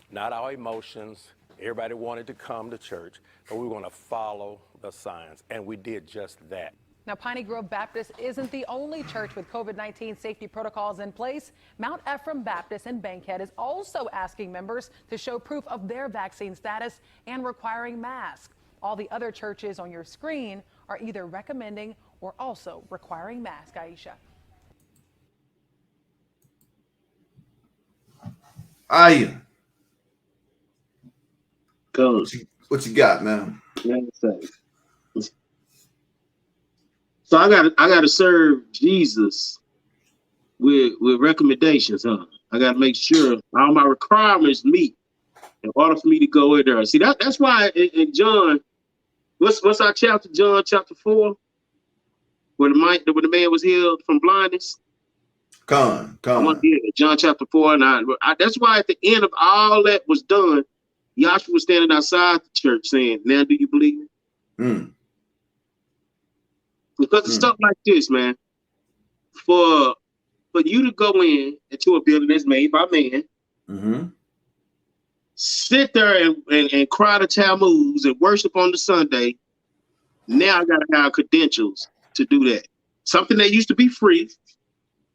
not our emotions. Everybody wanted to come to church, but we were going to follow the science, and we did just that. Now, Piney Grove Baptist isn't the only church with COVID-19 safety protocols in place. Mount Ephraim Baptist in Bankhead is also asking members to show proof of their vaccine status and requiring masks. All the other churches on your screen are either recommending or also requiring masks, Aisha. Aya, Cool. what you got, man? So I gotta serve Jesus with recommendations, huh? I gotta make sure all my requirements meet in order for me to go in there. See, that's why in John, what's our chapter? John chapter 4, where the man was healed from blindness. Come. John chapter 4, and that's why at the end of all that was done, Yahshua was standing outside the church saying, "Now do you believe?" Because of stuff like this, man, for you to go into a building that's made by man, sit there and cry the Talmuds and worship on the Sunday, now I gotta have credentials to do that. Something that used to be free,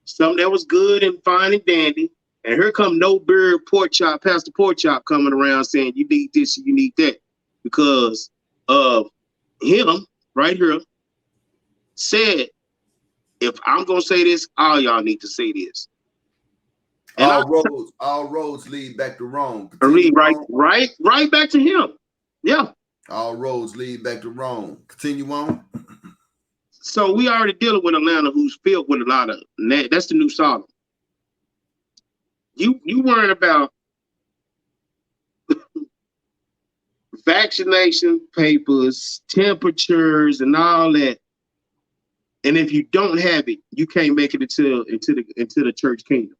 something that was good and fine and dandy, and here come no beard pork chop, Pastor Pork Chop coming around saying you need this, you need that, because of him right here. Said, if I'm gonna say this, all y'all need to say this. And all roads lead back to Rome. Right back to him. Yeah. All roads lead back to Rome. Continue on. So we already dealing with Atlanta, who's filled with a lot of that's the new Sodom. You worrying about vaccination papers, temperatures, and all that. And if you don't have it, you can't make it into the church kingdom.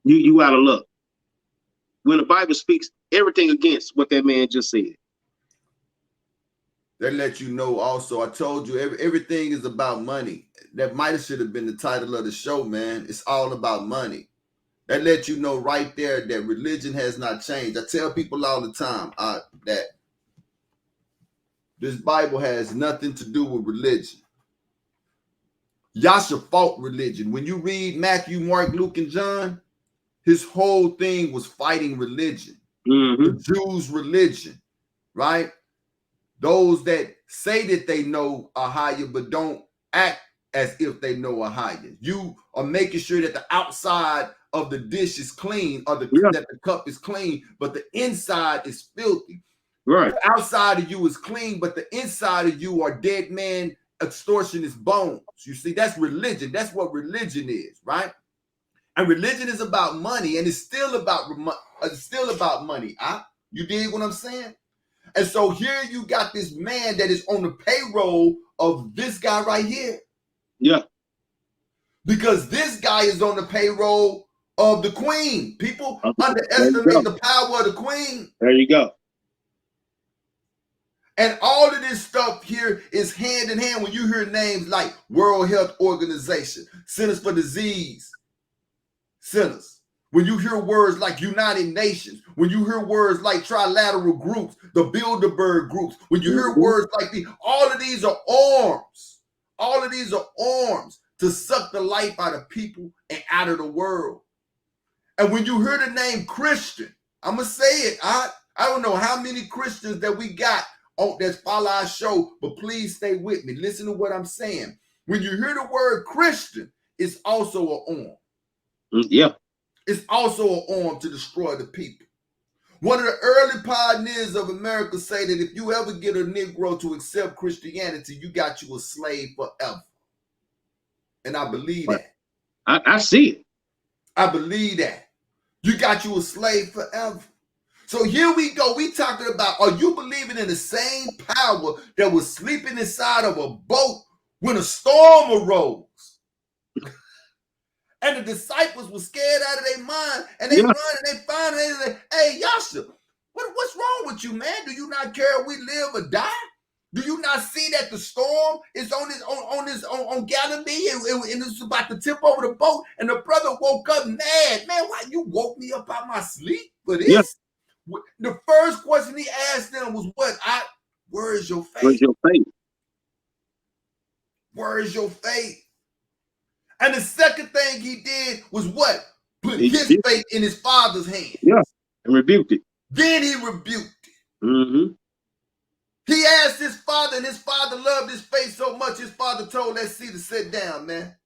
You out of luck. When the Bible speaks everything against what that man just said. That let you know also, I told you everything is about money. That should have been the title of the show, man. It's all about money. That let you know right there that religion has not changed. I tell people all the time that this Bible has nothing to do with religion. Yasha fought religion. When you read Matthew, Mark, Luke, and John, his whole thing was fighting religion. The Jews' religion, right? Those that say that they know a higher but don't act as if they know a higher. You are making sure that the outside of the dish is clean, or that the cup is clean, but the inside is filthy. Right. The outside of you is clean, but the inside of you are dead man, extortionist bones. You see, that's religion. That's what religion is, right? And religion is about money, and it's still about money. You dig what I'm saying? And so here you got this man that is on the payroll of this guy right here. Yeah. Because this guy is on the payroll of the queen. People underestimate the power of the queen. There you go. And all of this stuff here is hand in hand when you hear names like World Health Organization, Centers for Disease Centers. When you hear words like United Nations, when you hear words like trilateral groups, the Bilderberg groups, when you hear words like these, all of these are arms. All of these are arms to suck the life out of people and out of the world. And when you hear the name Christian, I'm going to say it. I don't know how many Christians that we got that follow our show, but please stay with me. Listen to what I'm saying. When you hear the word Christian, it's also an arm. Yeah. It's also an arm to destroy the people. One of the early pioneers of America say that if you ever get a Negro to accept Christianity, you got you a slave forever. And I believe that. I see it. I believe that. You got you a slave forever. So here we go. We talking about, are you believing in the same power that was sleeping inside of a boat when a storm arose? And the disciples were scared out of their mind, and they run and they find it. And they say, hey, Yasha, what's wrong with you, man? Do you not care if we live or die? Do you not see that the storm is on Galilee and it's about to tip over the boat? And the brother woke up mad. Man, why you woke me up out my sleep for this? Yeah. The first question he asked them was, where is your faith? Where's your faith? Where is your faith? And the second thing he did was what? Put his faith in his father's hand. Yeah, and rebuked it. Then he rebuked it. Mm-hmm. He asked his father, and his father loved his faith so much, his father told that seed to sit down, man.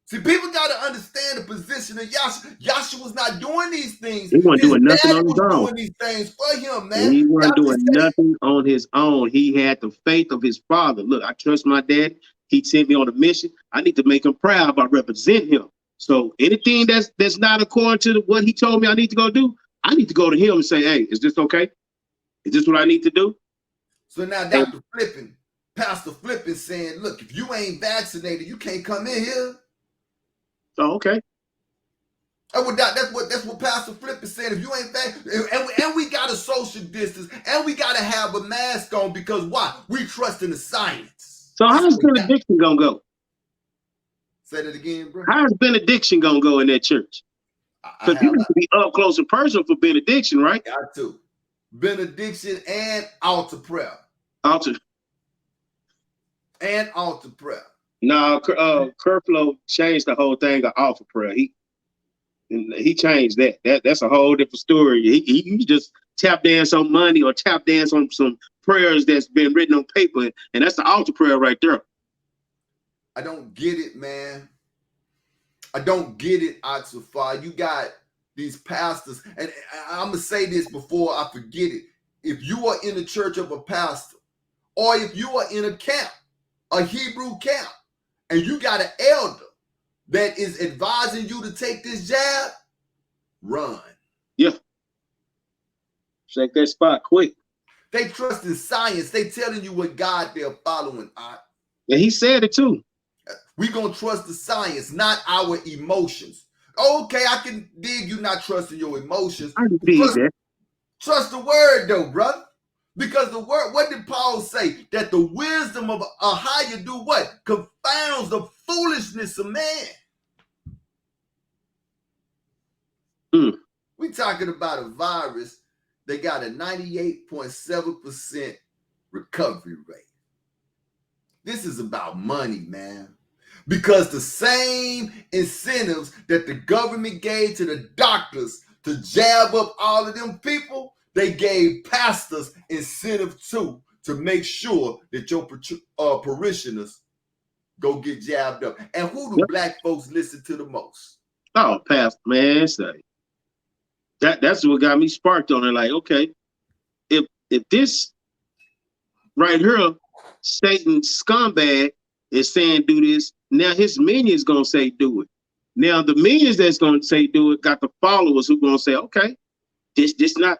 See, people got to understand the position of Yasha. Yasha was not doing these things. He wasn't doing nothing on his own. Doing these things for him, man. He wasn't doing nothing on his own. He had the faith of his father. Look, I trust my dad. He sent me on a mission. I need to make him proud by representing him. So anything that's not according to what he told me I need to go do, I need to go to him and say, hey, is this okay? Is this what I need to do? So now Dr. Flippin, Pastor Flippin saying, look, if you ain't vaccinated, you can't come in here. Oh, okay. That's what Pastor Flippin said. If you ain't vaccinated, and we got to social distance, and we got to have a mask on, because why? We trust in the science. So how's benediction gonna go? Say that again, bro. How's benediction gonna go in that church? Because you need to be up close and personal for benediction, right? Got to. Benediction and altar prayer. Altar. And altar prayer. No, Kerflow changed the whole thing of altar prayer. He changed that. That's a whole different story. He just tap dance on money or tap dance on some prayers that's been written on paper, and that's the altar prayer right there. I don't get it, man. I don't get it, Oxford. You got these pastors, and I'm gonna say this before I forget it. If you are in the church of a pastor, or if you are in a camp, a Hebrew camp, and you got an elder that is advising you to take this jab, run. Yeah. Shake that spot quick. They trust in science. They telling you what God they're following. And he said it too. We're going to trust the science, not our emotions. Okay, I can dig you not trusting your emotions. I can dig that. Trust the word though, brother. Because the word, what did Paul say? That the wisdom of a higher do what? Confounds the foolishness of man. We talking about a virus. They got a 98.7% recovery rate. This is about money, man. Because the same incentives that the government gave to the doctors to jab up all of them people, they gave pastors incentive too, to make sure that your parishioners go get jabbed up. And who do black folks listen to the most? Oh, pastor, man, say. That's what got me sparked on it. Like, okay, if this right here, Satan scumbag is saying do this, now his minions gonna say do it. Now the minions that's gonna say do it got the followers who gonna say, okay, this not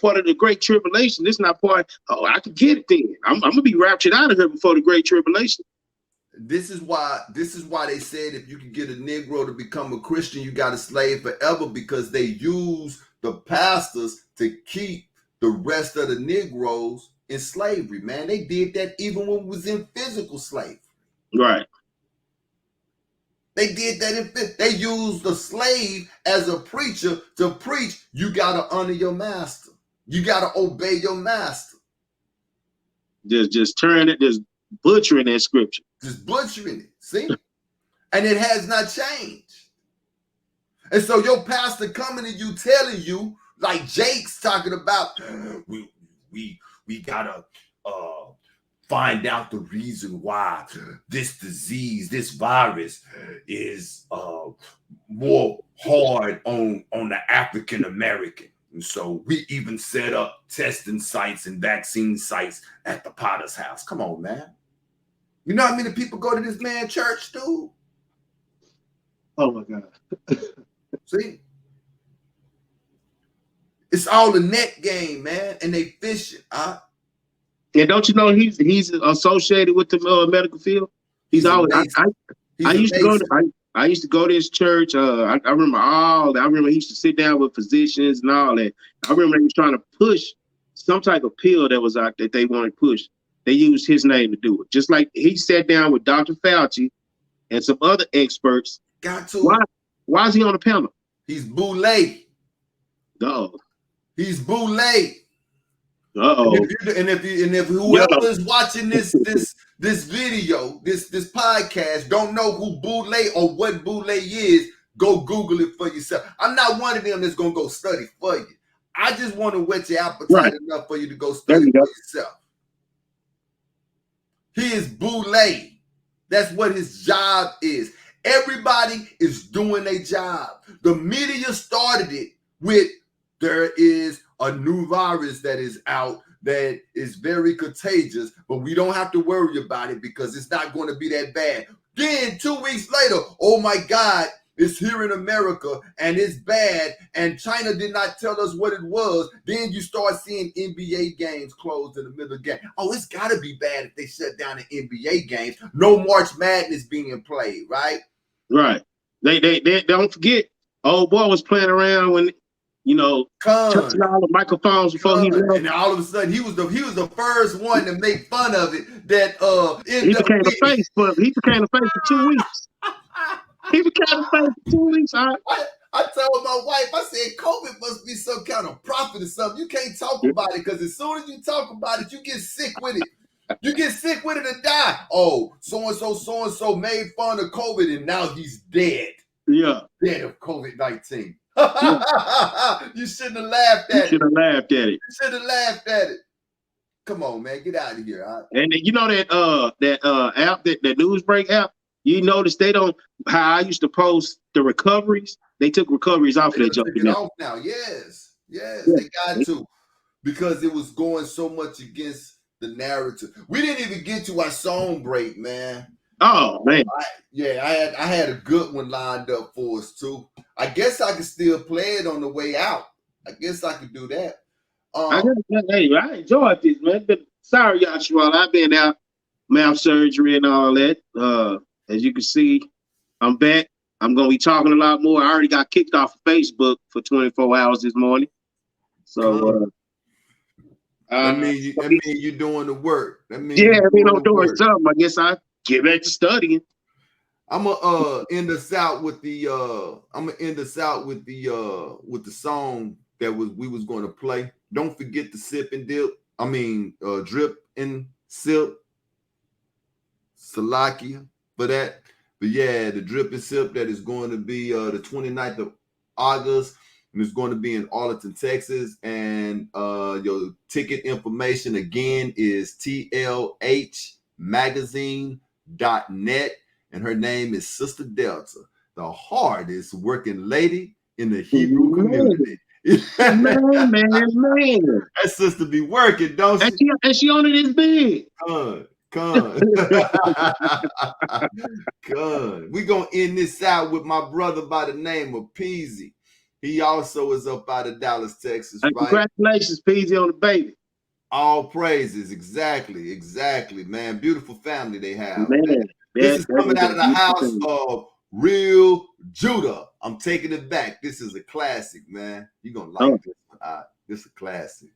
part of the great tribulation. This not part. Oh, I can get it then. I'm gonna be raptured out of here before the great tribulation. This is why they said if you can get a Negro to become a Christian, you got a slave forever, because they use the pastors to keep the rest of the Negroes in slavery, man. They did that even when we was in physical slavery. Right. They did that. They used the slave as a preacher to preach. You got to honor your master. You got to obey your master. Just turn it, just butchering that scripture. Just butchering it, see? And it has not changed. And so your pastor coming to you telling you, like Jake's talking about, we gotta find out the reason why this disease, this virus is more hard on the African American. And so we even set up testing sites and vaccine sites at the Potter's house. Come on, man. You know how many people go to this man church, dude? Oh my God. See? It's all a net game, man, and they fishing. And don't you know he's associated with the medical field? He's always. I used to go to his church. I remember I remember he used to sit down with physicians and all that. I remember they was trying to push some type of pill that was out that they wanted to push. They used his name to do it. Just like he sat down with Dr. Fauci and some other experts. Got to. Why is he on the panel? He's boule. No. He's boule. Uh-oh. And if whoever is watching this video, this podcast, don't know who boule or what boule is, go Google it for yourself. I'm not one of them that's gonna go study for you. I just want to whet your appetite enough for you to go study for yourself. He is boule. That's what his job is. Everybody is doing their job. The media started it with there is a new virus that is out that is very contagious, but we don't have to worry about it because it's not going to be that bad. Then 2 weeks later, oh my God, it's here in America and it's bad and China did not tell us what it was. Then you start seeing NBA games closed in the middle of the game. Oh, it's got to be bad if they shut down the NBA games. No March Madness being played, right? Right. They don't forget. Old boy was playing around when, touching all the microphones before he left. And all of a sudden, he was the first one to make fun of it. That he became a face for 2 weeks. He became a face for 2 weeks. I told my wife, I said, COVID must be some kind of prophet or something. You can't talk about it because as soon as you talk about it, you get sick with it. You get sick with it and die. Oh, so-and-so made fun of COVID and now he's dead. Yeah. Dead of COVID-19. You shouldn't have laughed at it. You should have laughed at it. You should have laughed at it. Come on, man. Get out of here. Right? And you know that app, that Newsbreak app, you notice they don't, how I used to post the recoveries, they took recoveries off of that junk. They off now. Yes, they got to. Because it was going so much against the narrative. We didn't even get to our song break, man. Oh man. I had a good one lined up for us too. I guess I could still play it on the way out. I guess I could do that. I enjoyed this, man. But sorry, y'all. I've been out, mouth surgery and all that. As you can see, I'm back. I'm gonna be talking a lot more. I already got kicked off of Facebook for 24 hours this morning. So I mean you're doing the work. I'm doing something. I guess I get back to studying. I'm gonna end us out with the song that we was going to play. Don't forget to sip and dip. Drip and sip. Salakia for that. But yeah, the drip and sip that is going to be the 29th of August. And it's going to be in Arlington, Texas. And your ticket information again is tlhmagazine.net. And her name is Sister Delta, the hardest working lady in the Hebrew community. Man. That sister be working, don't she? And she on it is big. Con. We're going to end this out with my brother by the name of Peasy. He also is up out of Dallas, Texas, right? Congratulations, Peasy, on the baby. All praises. Exactly, man. Beautiful family they have. Man. This is coming out of the house of Real Judah. I'm taking it back. This is a classic, man. You're going to like this one. This is a classic.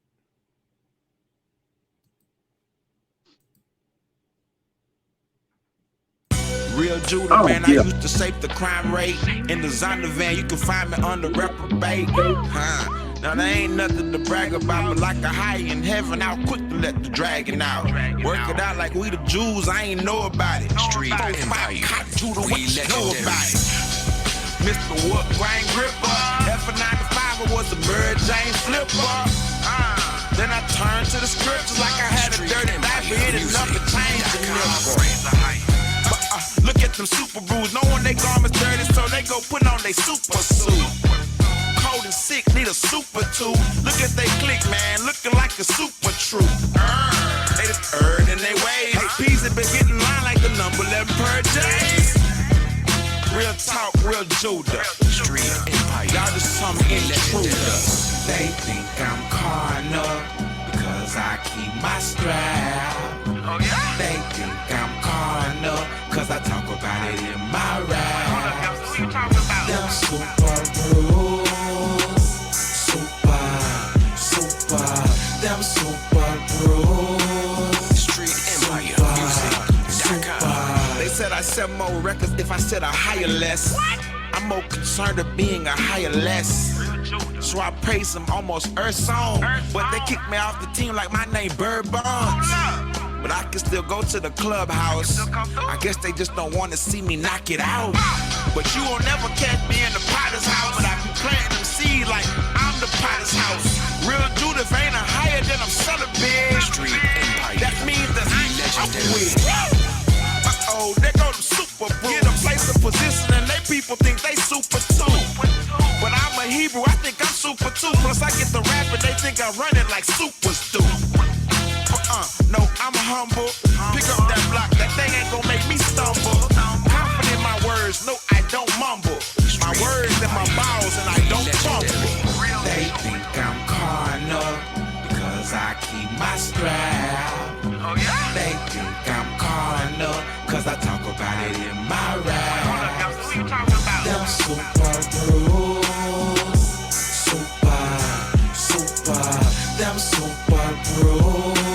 Real Judah, man, I used to save the crime rate. In the Zonda van, you can find me under reprobate. Now there ain't nothing to brag about, but like a high in heaven, I'll quick to let the dragon out. Work it out like we the Jews, I ain't know about it. Street Empire, Judah, what you know about it? Mr. Wood Grain Gripper, F95 was a Mary Jane Flipper. Then I turned to the scriptures like I had a dirty diaper, it enough to change the nipple. Look at them super brews, knowing they garments dirty, so they go put on they super suit. Cold and sick, need a super tube. Look at they click, man, looking like a super troop. They just in they ways. Peas have been getting line like the number 11 per day. Real talk, real Judah. Street Empire. Y'all just some intruders. They think I'm carnal because I keep my strap. Oh, yeah? They think I'm carnal because I talk about it in my rap. What you talking about? Them super rules. Super. Them super rules. Street Empire Music. They said I sell more records if I said a higher less. What? I'm more concerned of being a higher less. So I praise some almost earth song. But they kicked me off the team like my name Bird Bonds. But I can still go to the clubhouse. I guess they just don't want to see me knock it out. But you will never catch me in the Potter's house. But I be planting them seeds like I'm the Potter's house. Real Judith ain't a higher than I'm selling big. Street Empire. That means that I'm with. Uh-oh, there go the super bro. Get a place of position and they people think they super too. But I'm a Hebrew, I think I'm super too. Plus I get the rap and they think I run it like supers do. No, I'm humble. Pick up that block, that thing ain't gonna make me stumble. Confident in my words, no, I don't mumble. My words and my balls and I don't fumble. They think I'm carnal because I keep my strap. Oh, yeah? They think I'm carnal because I talk about it in my rap. What you talking about? Them super rules. Super. Them super rules.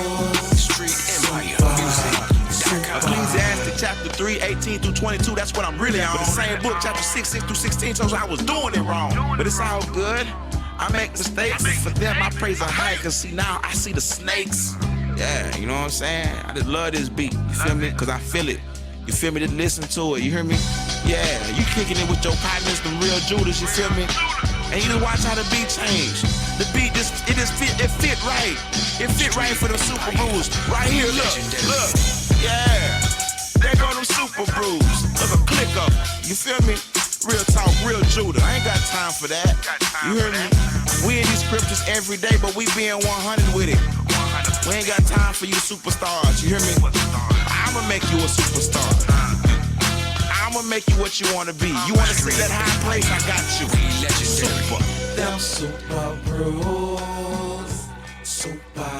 Ecclesiastes chapter 3, 18 through 22, that's what I'm really on. But the same book, chapter 6 through 16, shows I was doing it wrong. But it's all good. I make mistakes. For them, I praise a high, cause see now I see the snakes. Yeah, you know what I'm saying? I just love this beat, you feel me? Cause I feel it. You feel me? Just listen to it, you hear me? Yeah, you kicking it with your partners, the real Judas, you feel me? And you just watch how the beat change. The beat it fit right. It fit right for the super rules. Right here, look. Yeah. There go them super brews. Look a click up. You feel me? Real talk, real Judah. I ain't got time for that. You hear me? We in these scriptures every day, but we being 100 with it. We ain't got time for you superstars. You hear me? I'ma make you a superstar. I'ma make you what you wanna be. You wanna see that high place? I got you. Super. Them super bros. Super.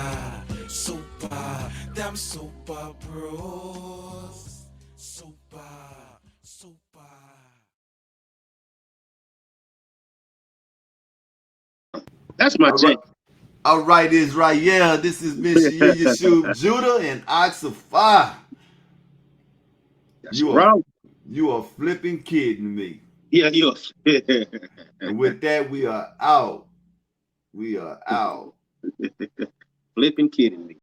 Them super bros. Super. That's my check. All right, is right. Yeah, this is Mr. Yeshua Judah and Oxify. You are flipping kidding me. Yeah, you are. And with that, we are out. Flipping kidding me.